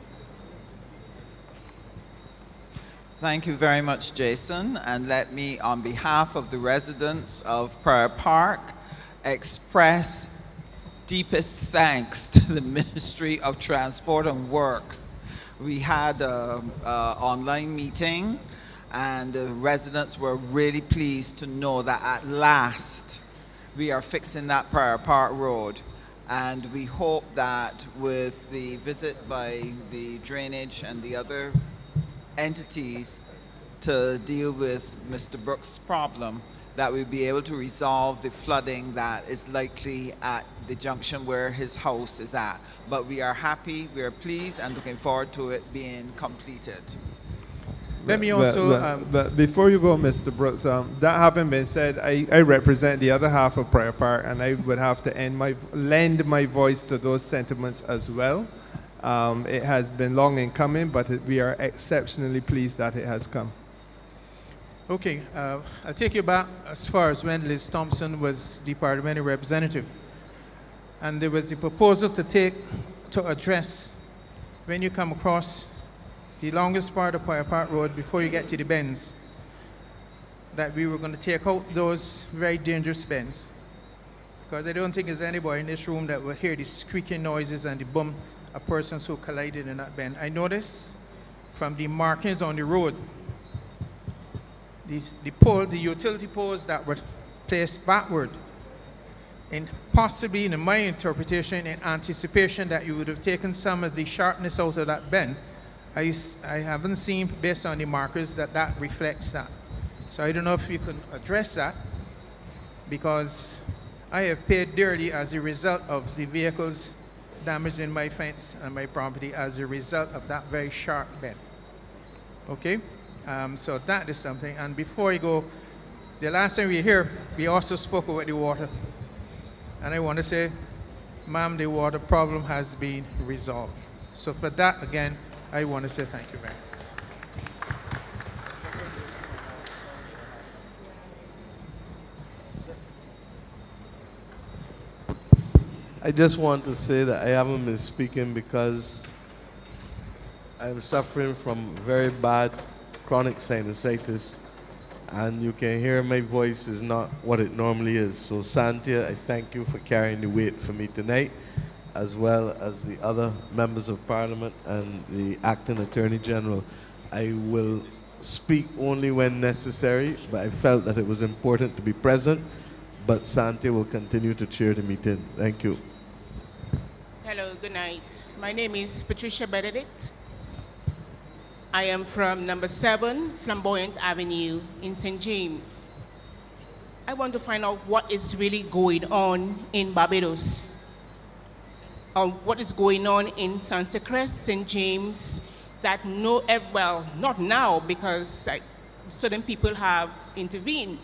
Thank you very much, Jason. And let me, on behalf of the residents of Prior Park, express deepest thanks to the Ministry of Transport and Works. We had an online meeting, and the residents were really pleased to know that at last we are fixing that Prior Park Road. And we hope that with the visit by the drainage and the other entities to deal with Mr. Brooks' problem, that we'll be able to resolve the flooding that is likely at the junction where his house is at. But we are happy, we are pleased, and looking forward to it being completed. Let me also... But before you go, Mr. Brooks, that having been said, I represent the other half of Prior Park, and I would have to lend my voice to those sentiments as well. It has been long in coming, but we are exceptionally pleased that it has come. Okay, I'll take you back as far as when Liz Thompson was the parliamentary representative. And there was a proposal to address, when you come across the longest part of Prior Park Road before you get to the bends, that we were going to take out those very dangerous bends. Because I don't think there's anybody in this room that will hear the squeaking noises and the boom of persons who collided in that bend. I noticed from the markings on the road, the utility poles that were placed backward, and possibly, in my interpretation, in anticipation that you would have taken some of the sharpness out of that bend. I haven't seen, based on the markers, that reflects that. So I don't know if you can address that, because I have paid dearly as a result of the vehicles damaging my fence and my property as a result of that very sharp bend. Okay? So that is something. And before you go, the last time we were here, we also spoke about the water. And I want to say, ma'am, the water problem has been resolved. So for that, again, I want to say thank you very much. I just want to say that I haven't been speaking because I'm suffering from very bad chronic sinusitis, and you can hear my voice is not what it normally is. So Santia, I thank you for carrying the weight for me tonight, as well as the other members of Parliament and the Acting Attorney General. I will speak only when necessary, but I felt that it was important to be present, but Santia will continue to chair the meeting. Thank you. Hello, good night. My name is Patricia Benedict. I am from number 7 Flamboyant Avenue in St. James. I want to find out what is really going on in Barbados, or what is going on in Santa Cruz, St. James, that well, not now because certain people have intervened,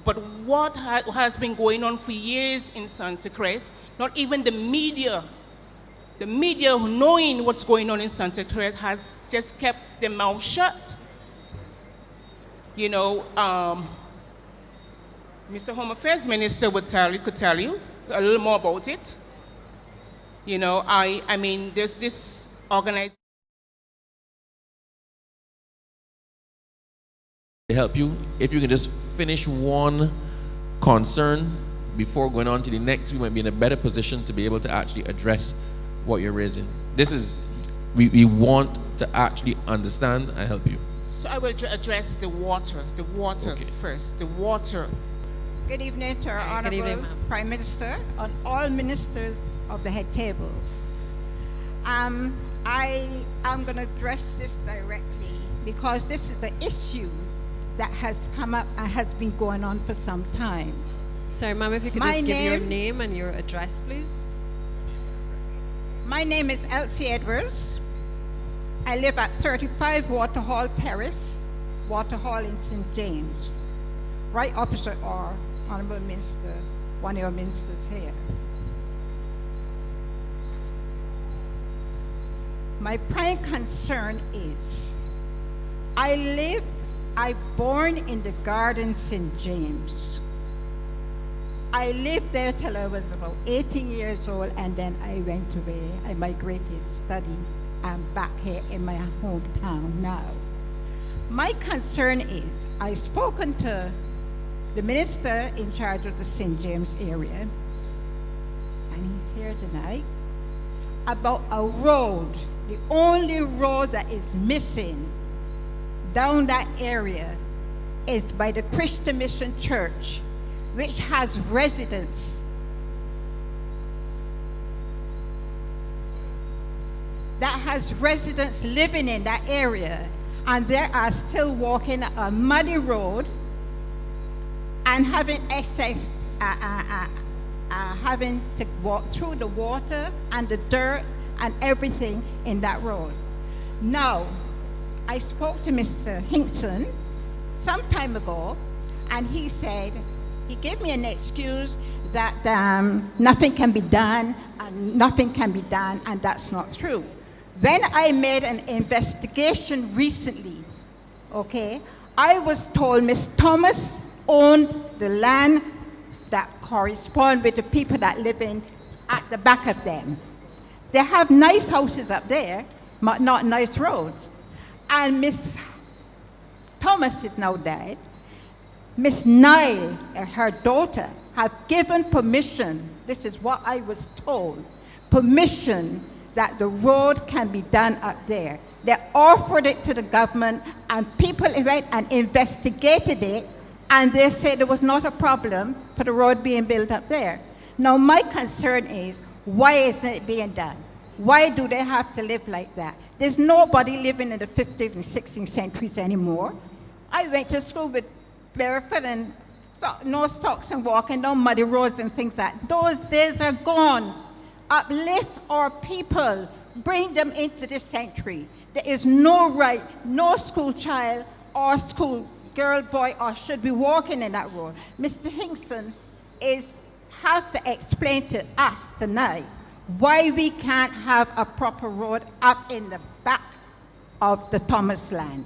but what has been going on for years in Santa Cruz, not even the media knowing what's going on in Santa Cruz has just kept their mouth shut. You know, Mr. Home Affairs Minister could tell you a little more about it. You know, I mean, there's this organization. To help you, if you can just finish one concern before going on to the next, we might be in a better position to be able to actually address what you're raising. This is, we want to actually understand and help you. So I will address the water okay. First, the water. Good evening to our Honorable Prime Minister and all ministers of the head table. I am going to address this directly because this is an issue that has come up and has been going on for some time. Sorry, ma'am, if you could just give your name and your address, please. My name is Elsie Edwards, I live at 35 Waterhall Terrace, Waterhall in St. James, right opposite our Honorable Minister, one of your ministers here. My prime concern is, I born in the garden St. James. I lived there till I was about 18 years old, and then I went away. I migrated, studied. I'm back here in my hometown now. My concern is, I've spoken to the minister in charge of the St. James area, and he's here tonight, about a road, the only road that is missing down that area is by the Christian Mission Church, which has residents living in that area, and they are still walking a muddy road and having access, having to walk through the water and the dirt and everything in that road. Now, I spoke to Mr. Hinkson some time ago, and he said, he gave me an excuse that nothing can be done, and that's not true. When I made an investigation recently, okay, I was told Miss Thomas owned the land that correspond with the people that live in at the back of them. They have nice houses up there, but not nice roads. And Miss Thomas is now dead. Miss Nile and her daughter have given permission, this is what I was told, permission that the road can be done up there. They offered it to the government, and people went and investigated it, and they said there was not a problem for the road being built up there. Now my concern is, why isn't it being done? Why do they have to live like that? There's nobody living in the 15th and 16th centuries anymore. I went to school with barefoot and no socks and walking down muddy roads and things like that. Those days are gone. Uplift our people, bring them into this century. There is no right, no school child or school girl, boy, or should be walking in that road. Mr. Hinkson have to explain to us tonight why we can't have a proper road up in the back of the Thomas land.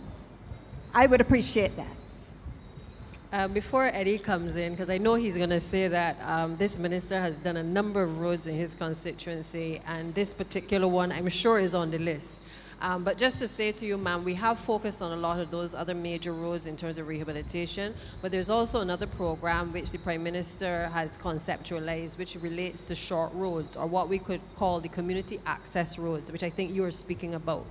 I would appreciate that. Before Eddie comes in, because I know he's going to say that this minister has done a number of roads in his constituency, and this particular one I'm sure is on the list. But just to say to you, ma'am, we have focused on a lot of those other major roads in terms of rehabilitation, but there's also another program which the Prime Minister has conceptualized, which relates to short roads, or what we could call the community access roads, which I think you are speaking about.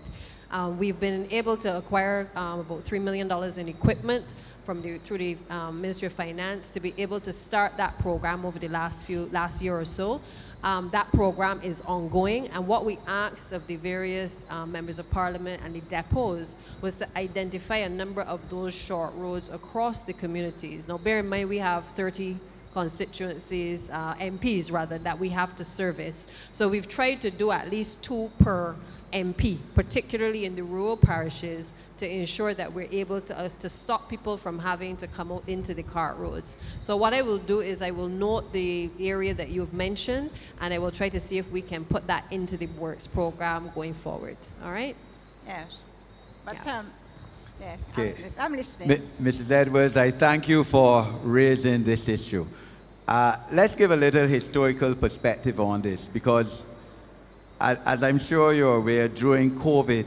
We've been able to acquire about $3 million in equipment through the Ministry of Finance to be able to start that program over the last year or so. That program is ongoing, and what we asked of the various members of parliament and the depots was to identify a number of those short roads across the communities. Now bear in mind we have 30 constituencies, MPs rather, that we have to service. So we've tried to do at least 2 per MP, particularly in the rural parishes, to ensure that we're able to stop people from having to come out into the cart roads. So what I will do is I will note the area that you've mentioned, and I will try to see if we can put that into the works program going forward. All right? Yes. But yeah, Okay. I'm listening. Mrs. Edwards, I thank you for raising this issue. Let's give a little historical perspective on this, because as I'm sure you're aware, during COVID,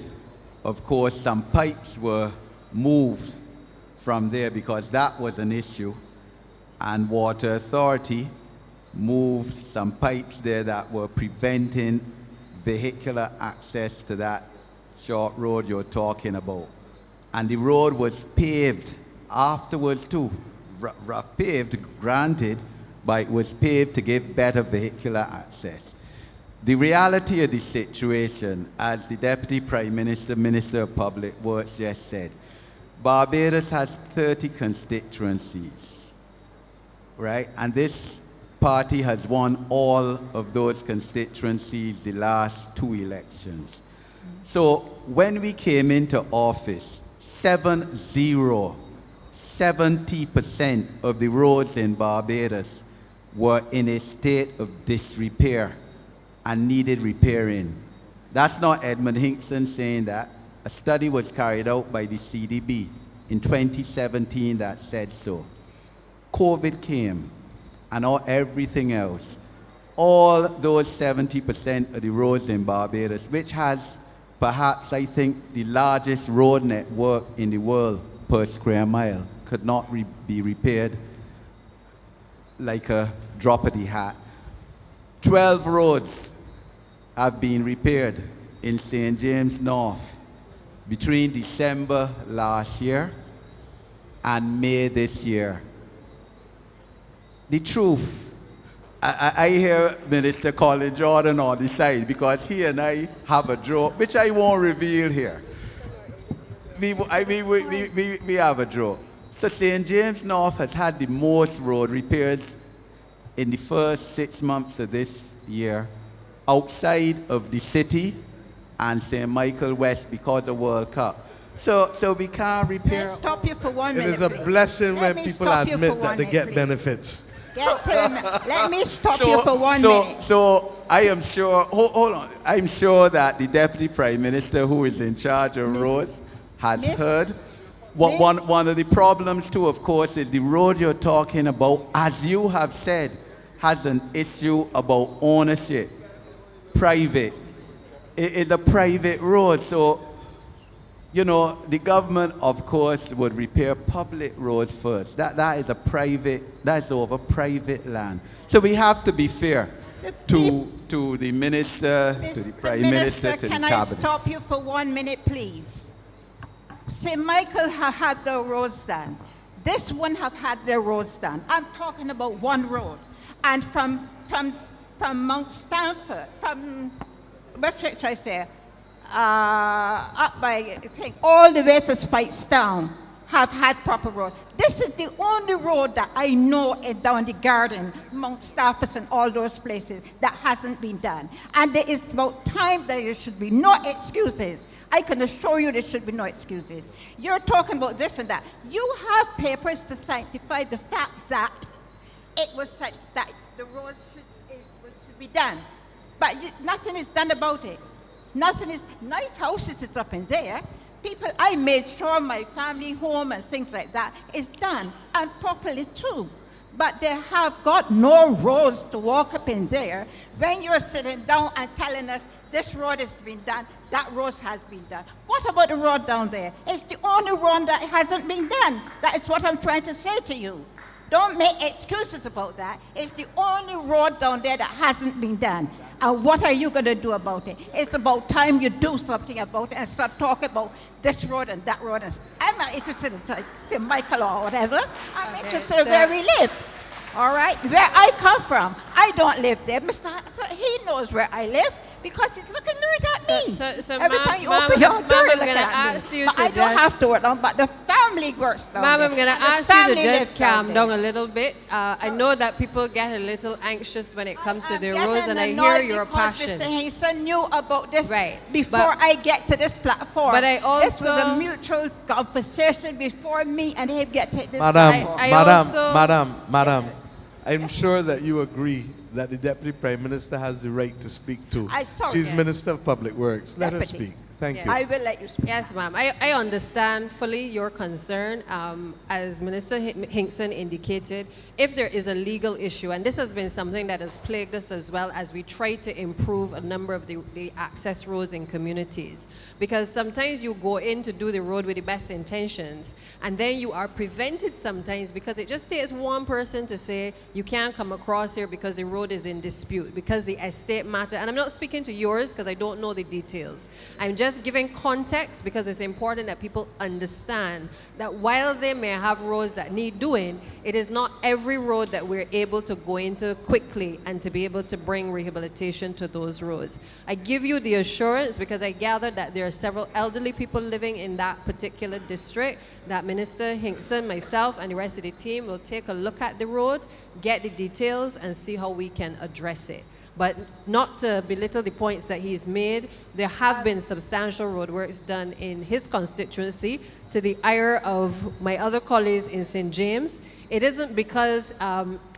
of course, some pipes were moved from there because that was an issue, and Water Authority moved some pipes there that were preventing vehicular access to that short road you're talking about. And the road was paved afterwards too, rough paved, granted, but it was paved to give better vehicular access. The reality of the situation, as the Deputy Prime Minister, Minister of Public Works just said, Barbados has 30 constituencies, right? And this party has won all of those constituencies the last 2 elections. So when we came into office, 70% of the roads in Barbados were in a state of disrepair and needed repairing. That's not Edmund Hinkson saying that. A study was carried out by the CDB in 2017 that said so. COVID came and everything else. All those 70% of the roads in Barbados, which has perhaps, I think, the largest road network in the world per square mile, could not be repaired like a drop of the hat. 12 roads have been repaired in St. James North between December last year and May this year. The truth, I hear Minister Colin Jordan on the side because he and I have a joke, which I won't reveal here. We have a joke. So St. James North has had the most road repairs in the first 6 months of this year outside of the city and St. Michael West because of World Cup. So we can't repair. Let's stop you for 1 minute. It is a please. blessing Let when me people stop you admit for that 1 they minute, get please. benefits. Let me stop you for 1 minute. So I am sure, hold on, I'm sure that the Deputy Prime Minister who is in charge of roads has heard. One of the problems too, of course, is the road you're talking about, as you have said, has an issue about ownership, private. It's a private road, so, you know, the government, of course, would repair public roads first. That is that's over private land. So we have to be fair to the minister, to the prime minister, to the can I cabinet. stop you for 1 minute, please? St. Michael have had their roads done. This one have had their roads done. I'm talking about one road. And from Mount Stanford, from, what should I say, up by, I think, all the way to Spikestown have had proper road. This is the only road that I know down the garden, Mount Stafford and all those places that hasn't been done. And there is about time that there should be no excuses. I can assure you there should be no excuses. You're talking about this and that. You have papers to sanctify the fact that it was such that the road should be done. But nothing is done about it. Nothing is, nice houses is up in there. People, I made sure my family home and things like that is done, and properly too. But they have got no roads to walk up in there when you're sitting down and telling us this road has been done, that road has been done. What about the road down there? It's the only road that hasn't been done. That is what I'm trying to say to you. Don't make excuses about that. It's the only road down there that hasn't been done. And what are you going to do about it? It's about time you do something about it and start talking about this road and that road. I'm not interested in St. Michael or whatever. I'm interested in where we live. All right? Where I come from. I don't live there. He knows where I live because he's looking right at me. Every time you open your door, look at me. But I don't have to work down, but the family works down Ma'am, there. I'm going to And the ask you to family just lives down calm there. down a little bit. I know that people get a little anxious when it comes to their roads, and I hear annoyed your because passion. Mr. Hinkson knew about this before but- I get to this platform. But I This was also- a mutual conversation before me and him get to this Madam, platform. Madam, I'm sure that you agree that the Deputy Prime Minister has the right to speak too. She's Minister of Public Works. Let her Deputy. speak. Thank you. I will let you speak. Yes, ma'am. I understand fully your concern. As Minister Hinkson indicated, if there is a legal issue, and this has been something that has plagued us as well as we try to improve a number of the access roads in communities. Because sometimes you go in to do the road with the best intentions, and then you are prevented sometimes because it just takes one person to say, you can't come across here because the road is in dispute, because the estate matter. And I'm not speaking to yours because I don't know the details. I'm just giving context because it's important that people understand that while they may have roads that need doing, it is not every road that we're able to go into quickly and to be able to bring rehabilitation to those roads. I give you the assurance because I gather that there are several elderly people living in that particular district that Minister Hinkson, myself, and the rest of the team will take a look at the road, get the details, and see how we can address it. But not to belittle the points that he's made, there have been substantial roadworks done in his constituency to the ire of my other colleagues in St. James. It isn't because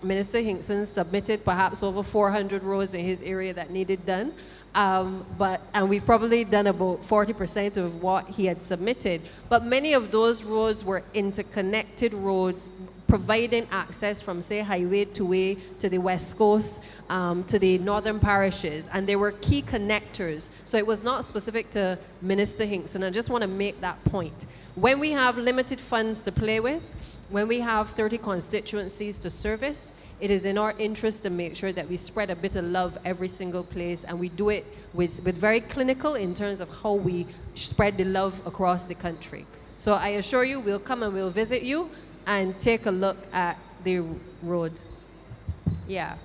Minister Hinkson submitted perhaps over 400 roads in his area that needed done, and we've probably done about 40% of what he had submitted. But many of those roads were interconnected roads, providing access from, say, Highway 2A to the West Coast, to the northern parishes, and they were key connectors. So it was not specific to Minister Hinkson. I just want to make that point. When we have limited funds to play with, when we have 30 constituencies to service, it is in our interest to make sure that we spread a bit of love every single place, and we do it with very clinical in terms of how we spread the love across the country. So I assure you, we'll come and we'll visit you and take a look at the road. Yeah.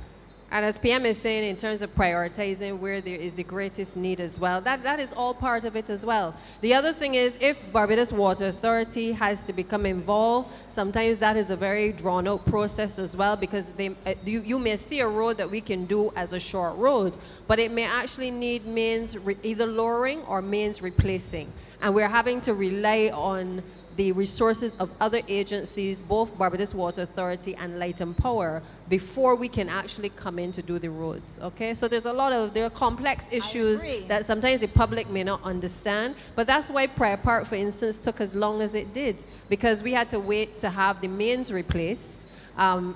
And as PM is saying, in terms of prioritizing where there is the greatest need as well, that is all part of it as well. The other thing is, if Barbados Water Authority has to become involved, sometimes that is a very drawn out process as well, because you may see a road that we can do as a short road, but it may actually need mains either lowering or mains replacing. And we're having to rely on the resources of other agencies, both Barbados Water Authority and Light and Power, before we can actually come in to do the roads, okay? So there are complex issues that sometimes the public may not understand, but that's why Prior Park, for instance, took as long as it did, because we had to wait to have the mains replaced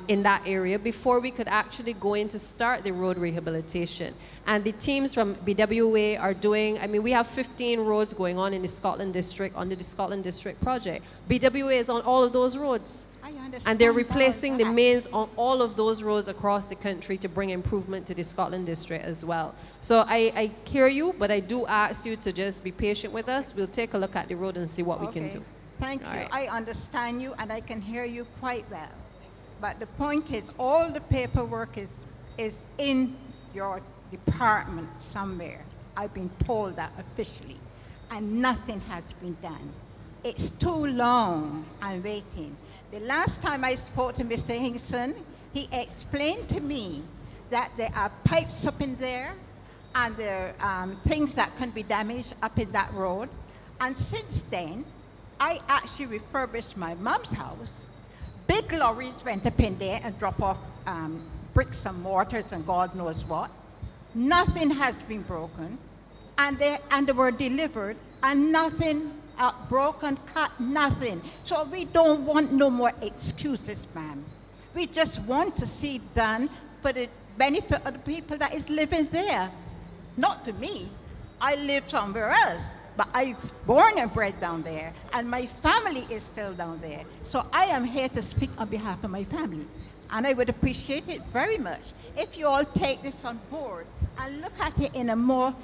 in that area before we could actually go in to start the road rehabilitation. And the teams from BWA are doing, I mean, we have 15 roads going on in the Scotland District under the Scotland District project. BWA is on all of those roads. And they're replacing the mains on all of those roads across the country to bring improvement to the Scotland District as well. So I hear you, but I do ask you to just be patient with us. We'll take a look at the road and see what we can do. Thank you. All right. I understand you and I can hear you quite well. But the point is, all the paperwork is in your department somewhere. I've been told that officially, and nothing has been done. It's too long and waiting. The last time I spoke to Mr. Hinkson, he explained to me that there are pipes up in there, and there are things that can be damaged up in that road. And since then, I actually refurbished my mom's house. Big lorries went up in there and dropped off bricks and mortars and God knows what. Nothing has been broken, and they were delivered, and nothing broken, cut, nothing. So we don't want no more excuses, ma'am. We just want to see it done for the benefit of the people that is living there. Not for me. I live somewhere else, but I was born and bred down there, and my family is still down there. So I am here to speak on behalf of my family. And I would appreciate it very much if you all take this on board and look at it in a more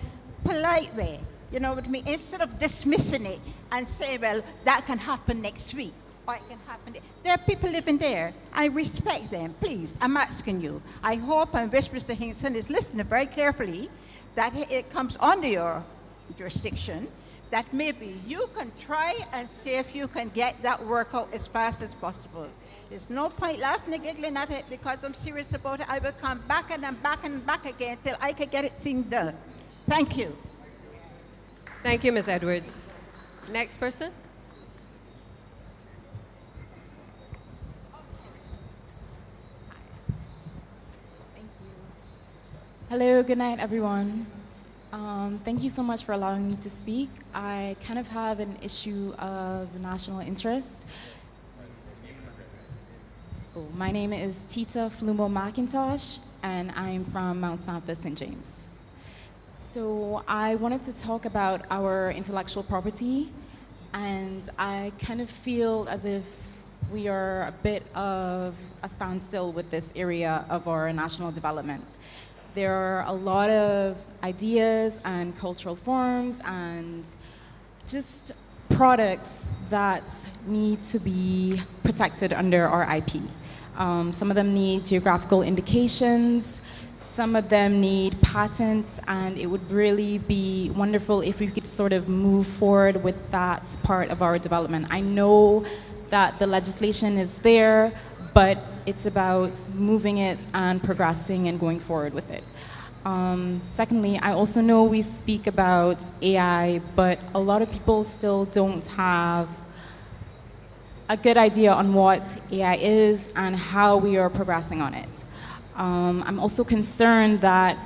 polite way. You know what I mean? Instead of dismissing it and say, well, that can happen next week, or it can happen. There are people living there. I respect them. Please, I'm asking you. I hope and wish Mr. Hinkson is listening very carefully, that it comes under your jurisdiction, that maybe you can try and see if you can get that work out as fast as possible. There's no point laughing and giggling at it, because I'm serious about it. I will come back and back and back again till I can get it seen done. Thank you. Thank you, Ms. Edwards. Next person. Hello, good night, everyone. Thank you so much for allowing me to speak. I kind of have an issue of national interest. My name is Tita Flumo McIntosh, and I'm from Mount Sampha, St. James. So I wanted to talk about our intellectual property, and I kind of feel as if we are a bit of a standstill with this area of our national development. There are a lot of ideas and cultural forms and just products that need to be protected under our IP. Some of them need geographical indications, some of them need patents, and it would really be wonderful if we could sort of move forward with that part of our development. I know that the legislation is there, but it's about moving it and progressing and going forward with it. Secondly, I also know we speak about AI, but a lot of people still don't have a good idea on what AI is and how we are progressing on it. I'm also concerned that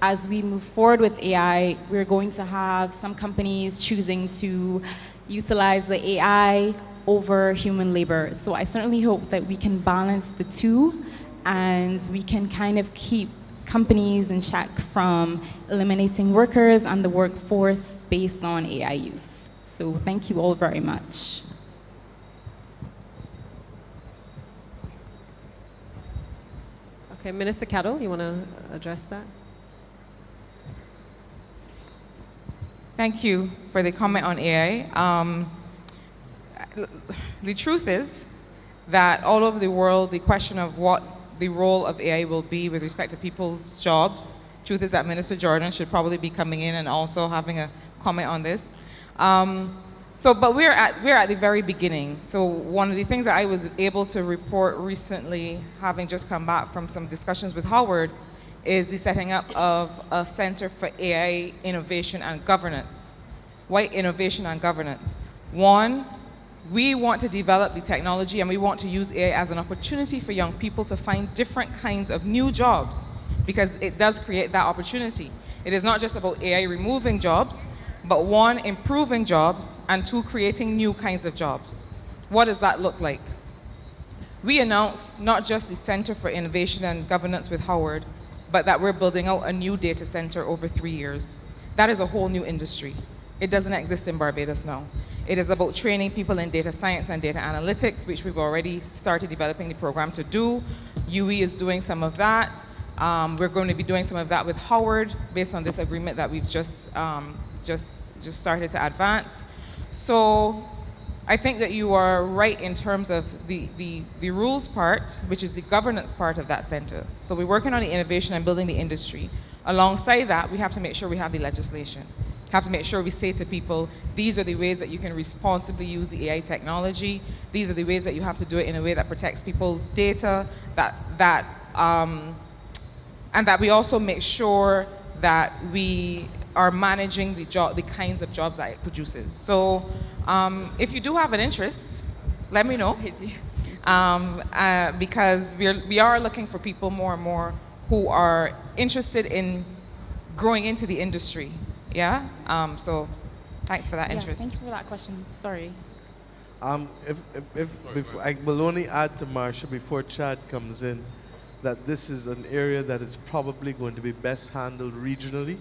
as we move forward with AI, we're going to have some companies choosing to utilize the AI over human labor. So I certainly hope that we can balance the two and we can kind of keep companies in check from eliminating workers and the workforce based on AI use. So thank you all very much. Okay, Minister Kettle, you want to address that? Thank you for the comment on AI. The truth is that all over the world, the question of what the role of AI will be with respect to people's jobs, truth is that Minister Jordan should probably be coming in and also having a comment on this. But we're at the very beginning. So one of the things that I was able to report recently, having just come back from some discussions with Howard, is the setting up of a Center for AI Innovation and Governance. Why innovation and governance? One, we want to develop the technology and we want to use AI as an opportunity for young people to find different kinds of new jobs, because it does create that opportunity. It is not just about AI removing jobs, but one, improving jobs, and two, creating new kinds of jobs. What does that look like? We announced not just the Center for Innovation and Governance with Howard, but that we're building out a new data center over 3 years. That is a whole new industry. It doesn't exist in Barbados now. It is about training people in data science and data analytics, which we've already started developing the program to do. UE is doing some of that. We're going to be doing some of that with Howard based on this agreement that we've just started to advance. So I think that you are right in terms of the rules part, which is the governance part of that center. So we're working on the innovation and building the industry. Alongside that, we have to make sure we have the legislation. We have to make sure we say to people, these are the ways that you can responsibly use the AI technology. These are the ways that you have to do it in a way that protects people's data, and that we also make sure that we are managing the kinds of jobs that it produces. So if you do have an interest, let me know. Because we are looking for people more and more who are interested in growing into the industry. Yeah? So thanks for that interest. Thanks for that question. Sorry. If I will only add to Marsha before Chad comes in, that this is an area that is probably going to be best handled regionally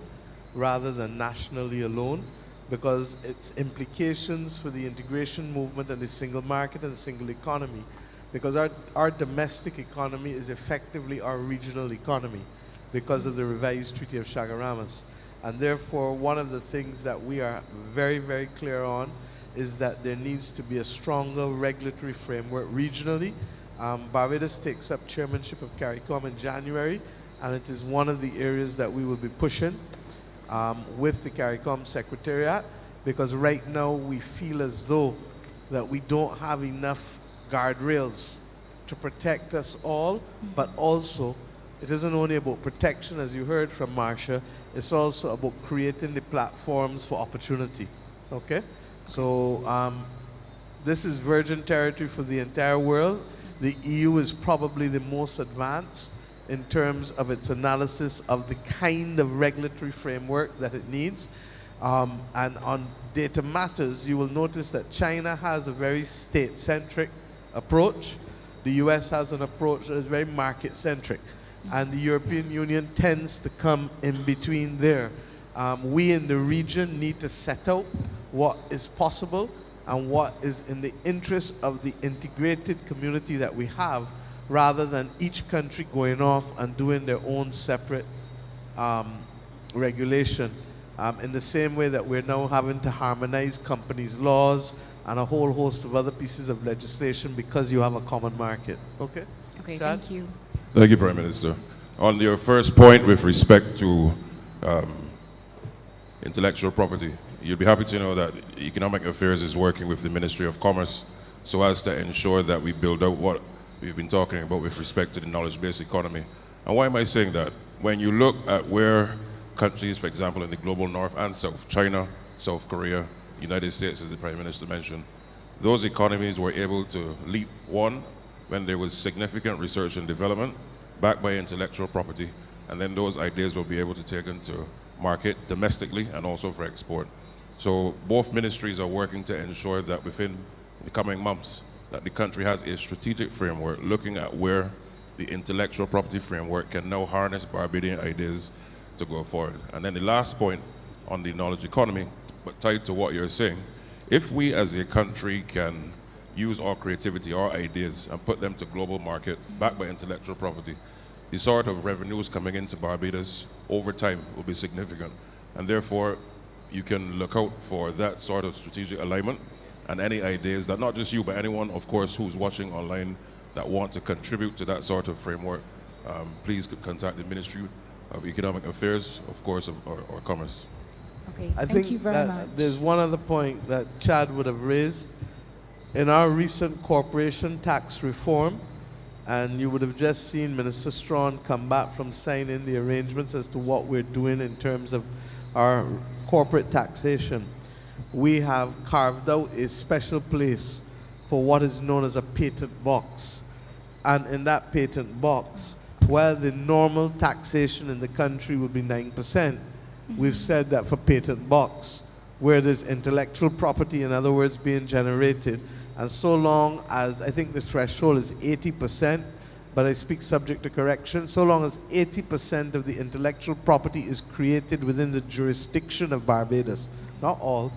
rather than nationally alone, because its implications for the integration movement and the single market and the single economy, because our domestic economy is effectively our regional economy because of the revised Treaty of Chaguaramas. And therefore, one of the things that we are very, very clear on is that there needs to be a stronger regulatory framework regionally. Barbados takes up chairmanship of CARICOM in January, and it is one of the areas that we will be pushing with the CARICOM Secretariat, because right now we feel as though that we don't have enough guardrails to protect us all, but also it isn't only about protection, as you heard from Marsha, it's also about creating the platforms for opportunity, okay? So this is virgin territory for the entire world. The EU is probably the most advanced in terms of its analysis of the kind of regulatory framework that it needs. And on data matters, you will notice that China has a very state-centric approach. The US has an approach that is very market-centric. And the European Union tends to come in between there. We in the region need to set out what is possible and what is in the interest of the integrated community that we have, rather than each country going off and doing their own separate regulation. In the same way that we're now having to harmonize companies' laws and a whole host of other pieces of legislation because you have a common market. Okay? Okay, Chad? thank you. Thank you, Prime Minister. On your first point with respect to intellectual property, you'll be happy to know that Economic Affairs is working with the Ministry of Commerce so as to ensure that we build out what we've been talking about with respect to the knowledge-based economy. And why am I saying that? when you look at where countries, for example, in the global north and south, China, South Korea, United States, as the Prime Minister mentioned, those economies were able to leap one when there was significant research and development backed by intellectual property, and then those ideas will be able to take into market domestically and also for export. So both ministries are working to ensure that within the coming months that the country has a strategic framework looking at where the intellectual property framework can now harness Barbadian ideas to go forward. And then the last point on the knowledge economy, but tied to what you're saying, if we as a country can use our creativity, our ideas, and put them to global market backed by intellectual property, the sort of revenues coming into Barbados over time will be significant. And therefore, you can look out for that sort of strategic alignment and any ideas that not just you, but anyone, of course, who's watching online that want to contribute to that sort of framework, please contact the Ministry of Economic Affairs, of course, or Commerce. Okay, I thank think you very that much. there's one other point that Chad would have raised. In our recent corporation tax reform, and you would have just seen Minister Strawn come back from signing the arrangements as to what we're doing in terms of our corporate taxation. We have carved out a special place for what is known as a patent box. And in that patent box, while the normal taxation in the country would be 9%, we've said that for patent box, where there's intellectual property, in other words, being generated, and so long as, I think the threshold is 80%, but I speak subject to correction, so long as 80% of the intellectual property is created within the jurisdiction of Barbados, not all,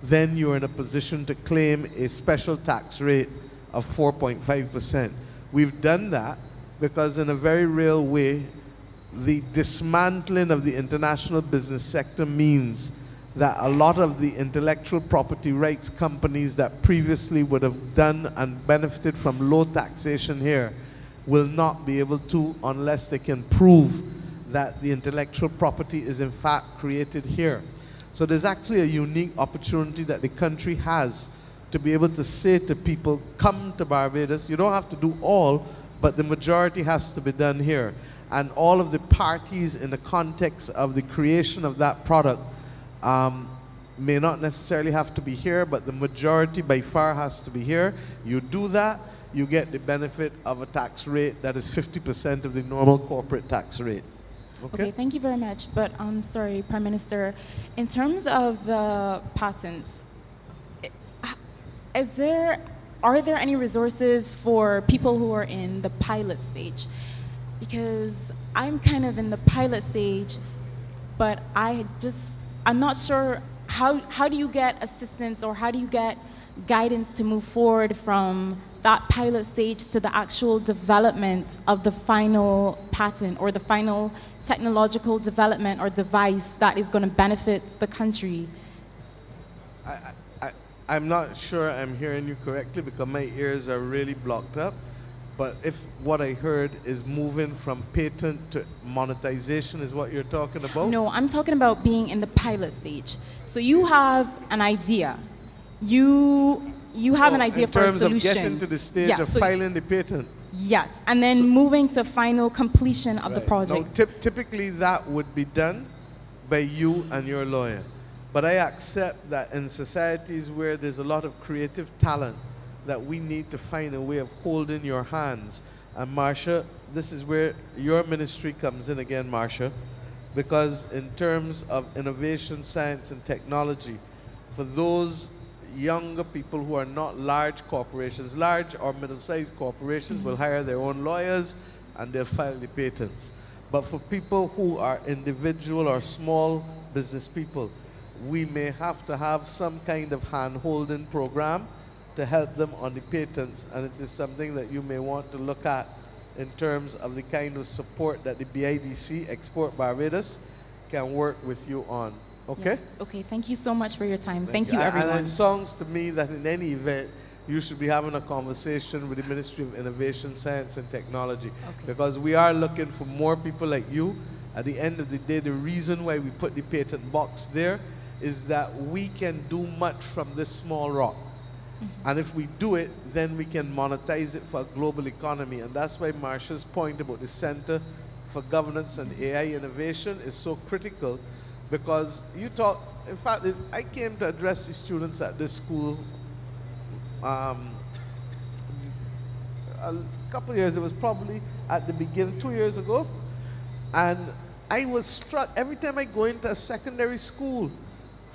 then you're in a position to claim a special tax rate of 4.5%. We've done that because in a very real way, the dismantling of the international business sector means that a lot of the intellectual property rights companies that previously would have done and benefited from low taxation here will not be able to unless they can prove that the intellectual property is in fact created here. So there's actually a unique opportunity that the country has to be able to say to people, come to Barbados. You don't have to do all, but the majority has to be done here. And all of the parties in the context of the creation of that product may not necessarily have to be here, but the majority by far has to be here. You do that, you get the benefit of a tax rate that is 50% of the normal corporate tax rate. Okay, thank you very much. But I'm sorry, Prime Minister, in terms of the patents, are there any resources for people who are in the pilot stage? Because I'm kind of in the pilot stage, but I'm not sure how do you get assistance or how do you get guidance to move forward from that pilot stage to the actual development of the final patent or the final technological development or device that is going to benefit the country? I'm not sure I'm hearing you correctly because my ears are really blocked up. But if what I heard is moving from patent to monetization is what you're talking about? No, I'm talking about being in the pilot stage. So you have an idea. You have an idea for a solution. In terms of getting to the stage of filing the patent? Yes, and then moving to final completion of the project. Now, typically that would be done by you and your lawyer. But I accept that in societies where there's a lot of creative talent, that we need to find a way of holding your hands. And Marcia, this is where your ministry comes in again, Marcia, because in terms of innovation, science, and technology, for those younger people who are not large corporations, large or middle-sized corporations will hire their own lawyers and they'll file the patents. But for people who are individual or small business people, we may have to have some kind of hand-holding program to help them on the patents, and it is something that you may want to look at in terms of the kind of support that the BIDC, Export Barbados, can work with you on. Okay? Yes. Okay, thank you so much for your time. Thank you, everyone. And it sounds to me that in any event, you should be having a conversation with the Ministry of Innovation, Science and Technology, because we are looking for more people like you. At the end of the day, the reason why we put the patent box there is that we can do much from this small rock. And if we do it, then we can monetize it for a global economy. And that's why Marcia's point about the Center for governance and AI innovation is so critical, because you talk, in fact, I came to address the students at this school a couple of years, it was probably at the beginning, 2 years ago, and I was struck every time I go into a secondary school,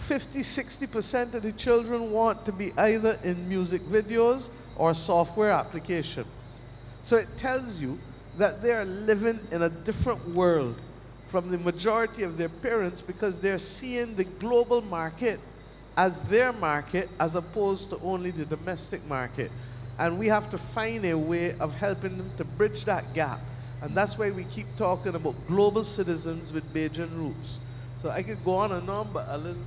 50–60% of the children want to be either in music videos or software application. So it tells you that they are living in a different world from the majority of their parents, because they're seeing the global market as their market as opposed to only the domestic market. And we have to find a way of helping them to bridge that gap. And that's why we keep talking about global citizens with Bajan roots. So I could go on and on, but a little.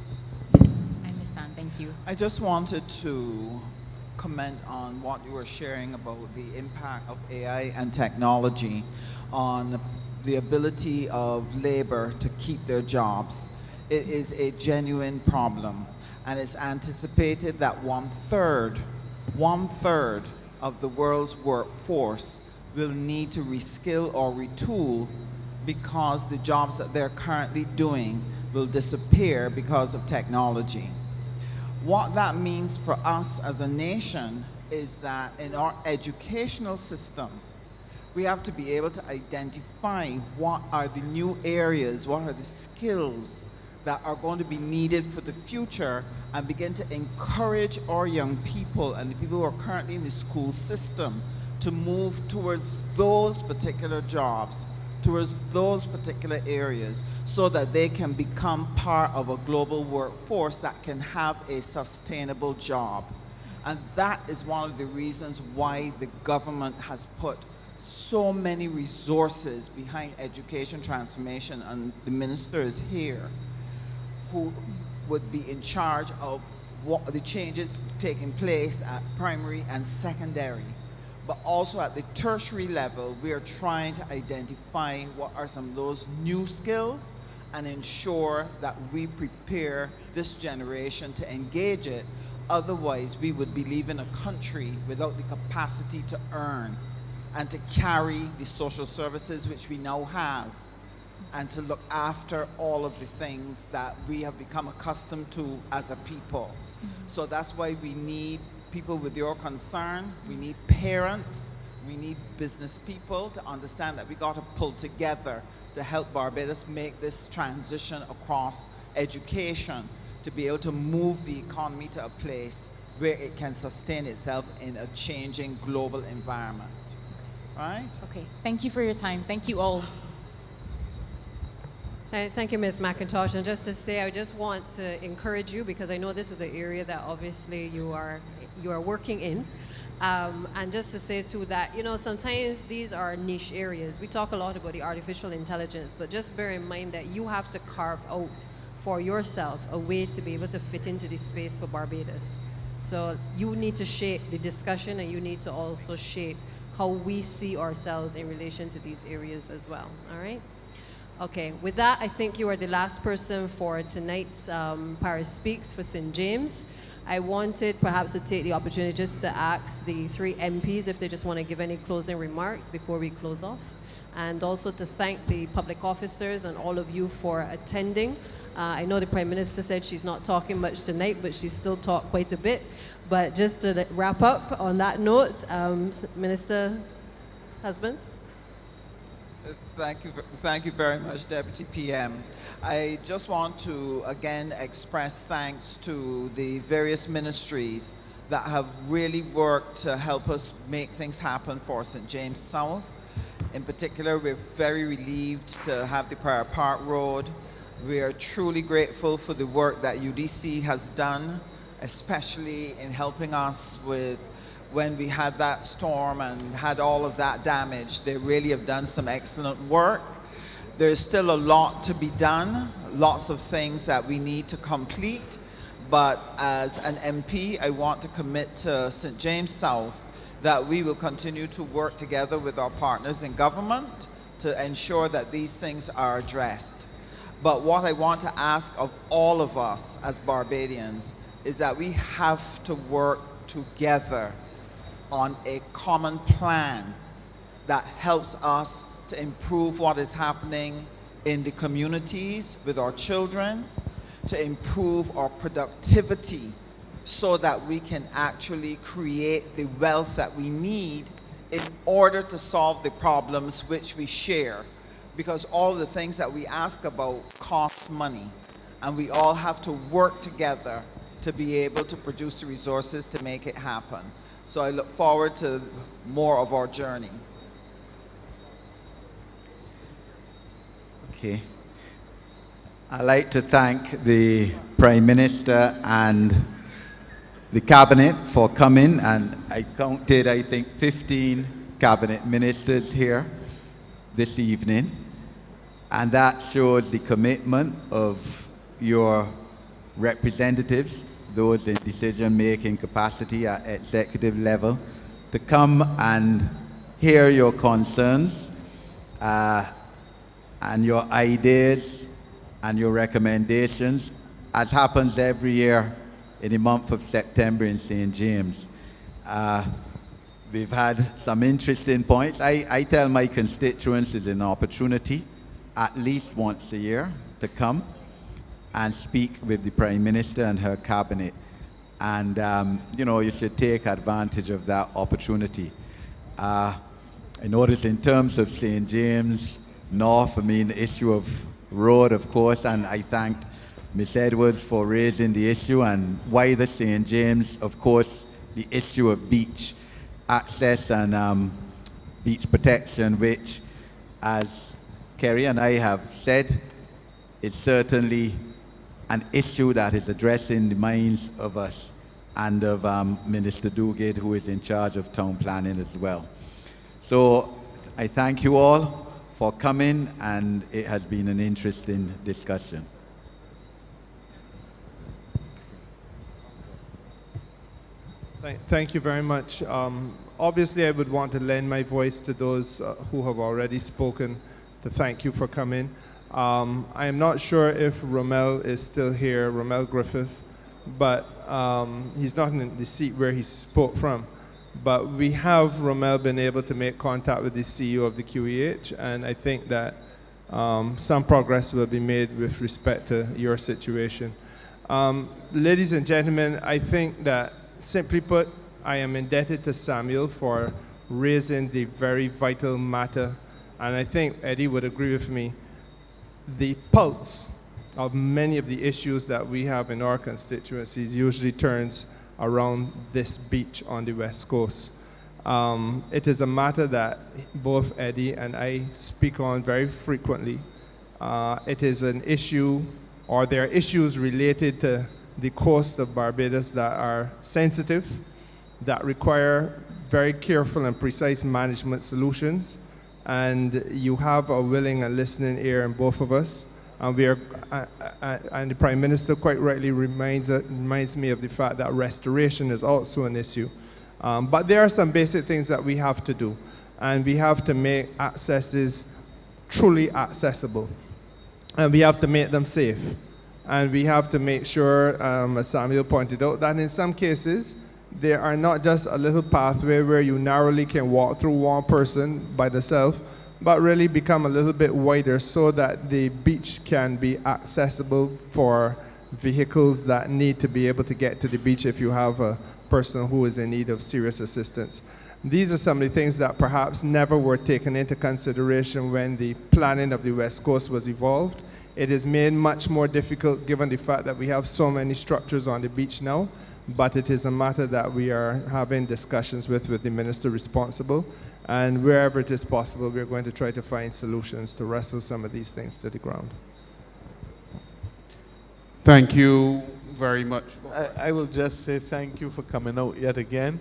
I understand, thank you. I just wanted to comment on what you were sharing about the impact of AI and technology on the ability of labor to keep their jobs. It is a genuine problem, and it's anticipated that one third of the world's workforce will need to reskill or retool because the jobs that they're currently doing will disappear because of technology. What that means for us as a nation is that in our educational system, we have to be able to identify what are the new areas, what are the skills that are going to be needed for the future, and begin to encourage our young people and the people who are currently in the school system to move towards those particular jobs, towards those particular areas, so that they can become part of a global workforce that can have a sustainable job. And that is one of the reasons why the government has put so many resources behind education transformation, and the minister is here, who would be in charge of what the changes taking place at primary and secondary. But also at the tertiary level, we are trying to identify what are some of those new skills and ensure that we prepare this generation to engage it. Otherwise, we would be leaving a country without the capacity to earn and to carry the social services which we now have, and to look after all of the things that we have become accustomed to as a people. So that's why we need people with your concern, we need parents, we need business people to understand that we got to pull together to help Barbados make this transition across education, to be able to move the economy to a place where it can sustain itself in a changing global environment. Right? Okay, thank you for your time. Thank you all. Thank you, Ms. McIntosh. And just to say, I just want to encourage you, because I know this is an area that obviously you are working in. And just to say too that, you know, sometimes these are niche areas. We talk a lot about the artificial intelligence, but just bear in mind that you have to carve out for yourself a way to be able to fit into this space for Barbados. So you need to shape the discussion, and you need to also shape how we see ourselves in relation to these areas as well, all right? Okay, with that, I think you are the last person for tonight's Parish Speaks for St. James. I wanted perhaps to take the opportunity just to ask the three MPs if they just want to give any closing remarks before we close off, and also to thank the public officers and all of you for attending. I know the Prime Minister said she's not talking much tonight, but she still talked quite a bit. But just to wrap up on that note, Minister Husbands. Thank you very much, Deputy PM. I just want to again express thanks to the various ministries that have really worked to help us make things happen for St. James South. In particular, we're very relieved to have the Prior Park Road. We are truly grateful for the work that UDC has done, especially in helping us with when we had that storm and had all of that damage. They really have done some excellent work. There's still a lot to be done, lots of things that we need to complete, but as an MP, I want to commit to St. James South that we will continue to work together with our partners in government to ensure that these things are addressed. But what I want to ask of all of us as Barbadians is that we have to work together on a common plan that helps us to improve what is happening in the communities with our children, to improve our productivity so that we can actually create the wealth that we need in order to solve the problems which we share. Because all the things that we ask about cost money, and we all have to work together to be able to produce the resources to make it happen. So I look forward to more of our journey. Okay. I'd like to thank the Prime Minister and the Cabinet for coming, and I counted, I think, 15 Cabinet Ministers here this evening, and that shows the commitment of your representatives, those in decision-making capacity at executive level, to come and hear your concerns and your ideas and your recommendations, as happens every year in the month of September in St. James. We've had some interesting points. I tell my constituents it's an opportunity at least once a year to come and speak with the Prime Minister and her cabinet. And, you know, you should take advantage of that opportunity. I notice in terms of St. James North, I mean, the issue of road, of course, and I thank Ms. Edwards for raising the issue, and wider St. James, of course, the issue of beach access and beach protection, which, as Kerry and I have said, is certainly an issue that is addressing the minds of us and of Minister Duguid, who is in charge of town planning as well. So I thank you all for coming, and it has been an interesting discussion. Thank you very much. Obviously, I would want to lend my voice to those who have already spoken to thank you for coming. I am not sure if Rommel is still here, Rommel Griffith, but he's not in the seat where he spoke from. But we have, Rommel, been able to make contact with the CEO of the QEH, and I think that some progress will be made with respect to your situation. Ladies and gentlemen, I think that, simply put, I am indebted to Samuel for raising the very vital matter, and I think Eddie would agree with me. The pulse of many of the issues that we have in our constituencies usually turns around this beach on the West Coast. It is a matter that both Eddie and I speak on very frequently. It is an issue, or there are issues related to the coast of Barbados that are sensitive, that require very careful and precise management solutions. And you have a willing and listening ear in both of us. And and the Prime Minister quite rightly reminds me of the fact that restoration is also an issue. But there are some basic things that we have to do. And we have to make accesses truly accessible. And we have to make them safe. And we have to make sure, as Samuel pointed out, that in some cases, there are not just a little pathway where you narrowly can walk through one person by themselves, but really become a little bit wider so that the beach can be accessible for vehicles that need to be able to get to the beach if you have a person who is in need of serious assistance. These are some of the things that perhaps never were taken into consideration when the planning of the West Coast was evolved. It is made much more difficult given the fact that we have so many structures on the beach now, but it is a matter that we are having discussions with the minister responsible, and wherever it is possible, we're going to try to find solutions to wrestle some of these things to the ground. Thank you very much. I will just say thank you for coming out yet again.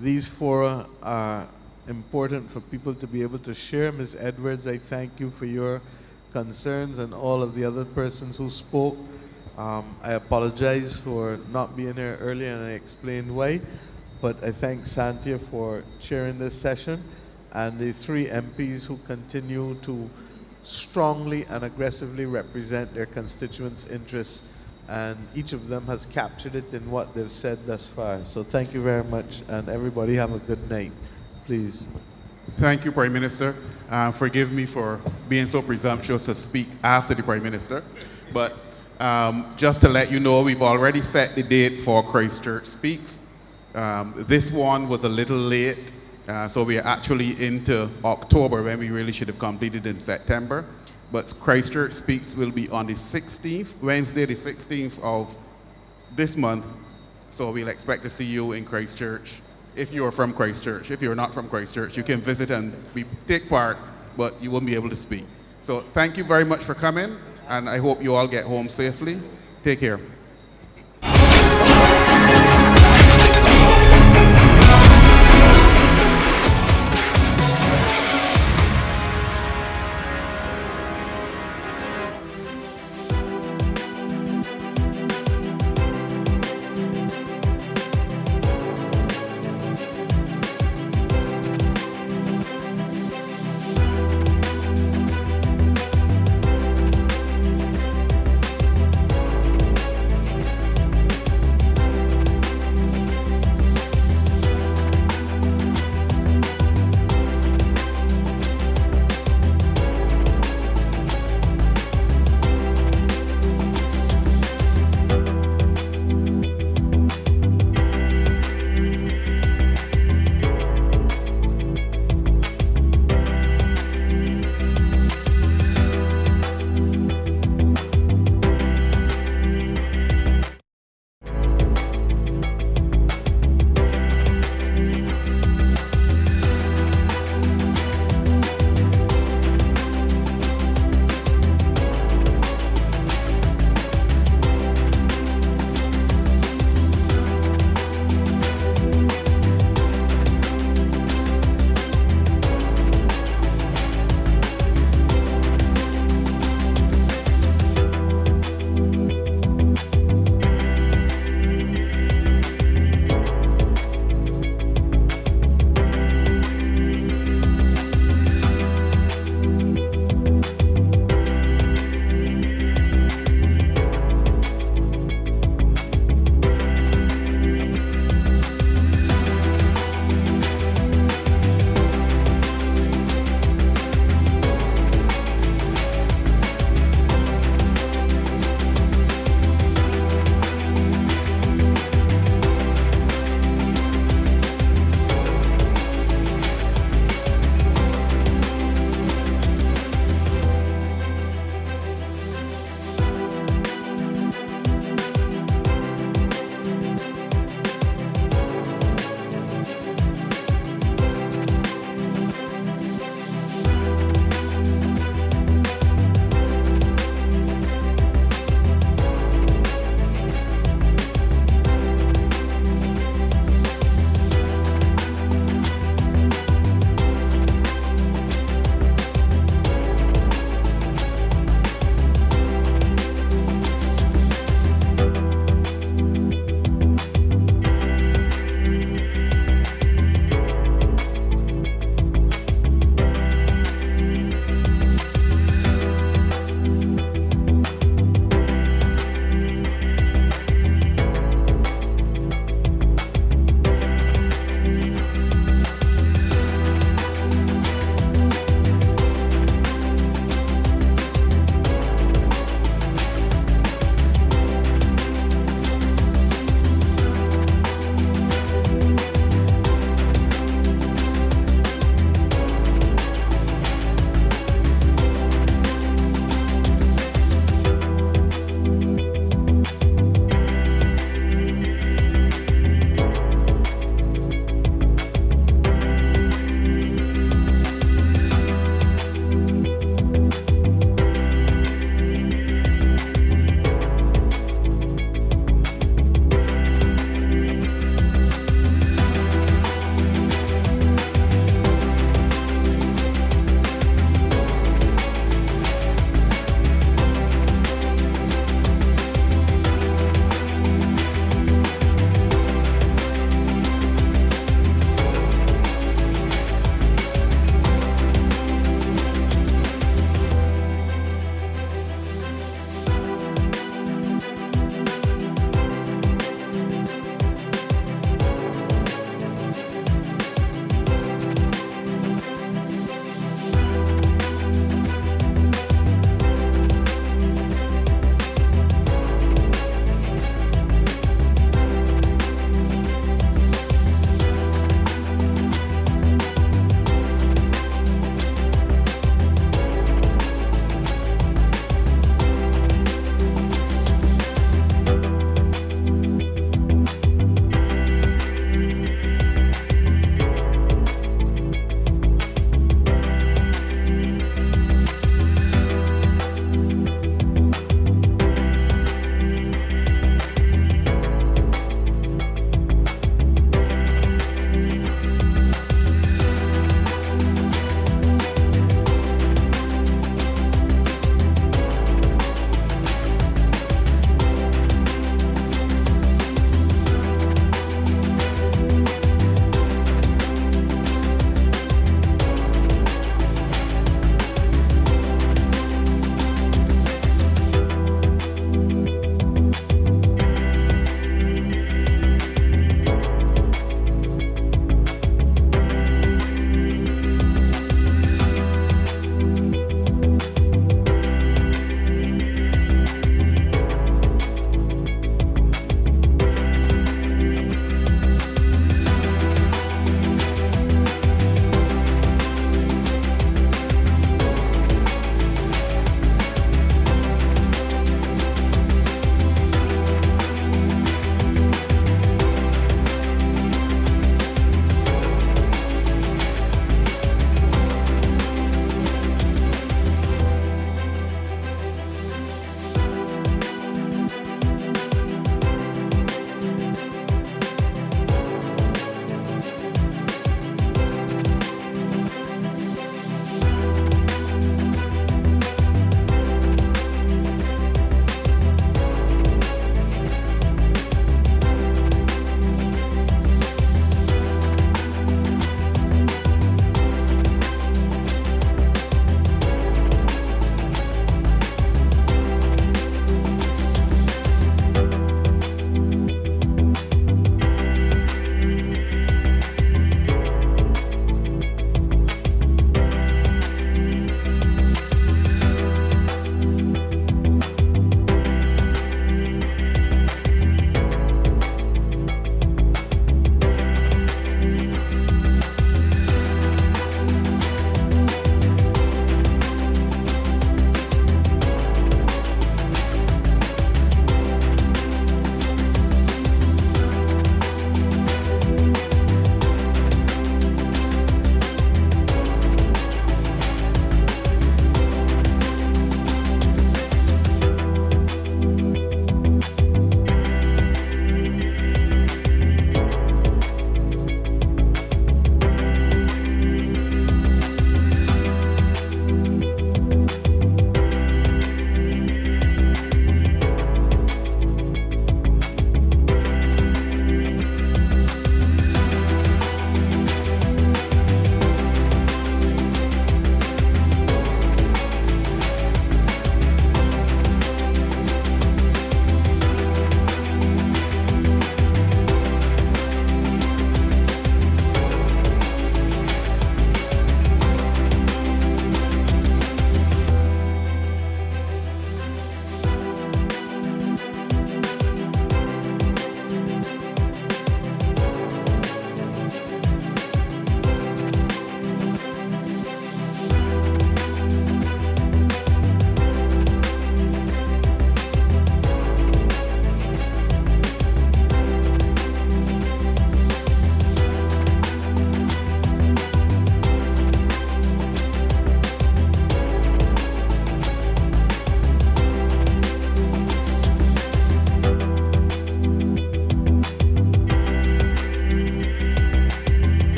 These fora are important for people to be able to share. Ms. Edwards, I thank you for your concerns, and all of the other persons who spoke. I apologize for not being here earlier, and I explained why, but I thank Santia for chairing this session, and the three MPs who continue to strongly and aggressively represent their constituents' interests, and each of them has captured it in what they've said thus far. So thank you very much, and everybody have a good night, please. Thank you, Prime Minister. Forgive me for being so presumptuous to speak after the Prime Minister. But just to let you know, we've already set the date for Christchurch Speaks. This one was a little late, so we are actually into October when we really should have completed in September. But Christchurch Speaks will be on the 16th, Wednesday the 16th of this month. So we'll expect to see you in Christchurch if you are from Christchurch. If you're not from Christchurch, you can visit and take part, but you won't be able to speak. So thank you very much for coming, and I hope you all get home safely. Take care.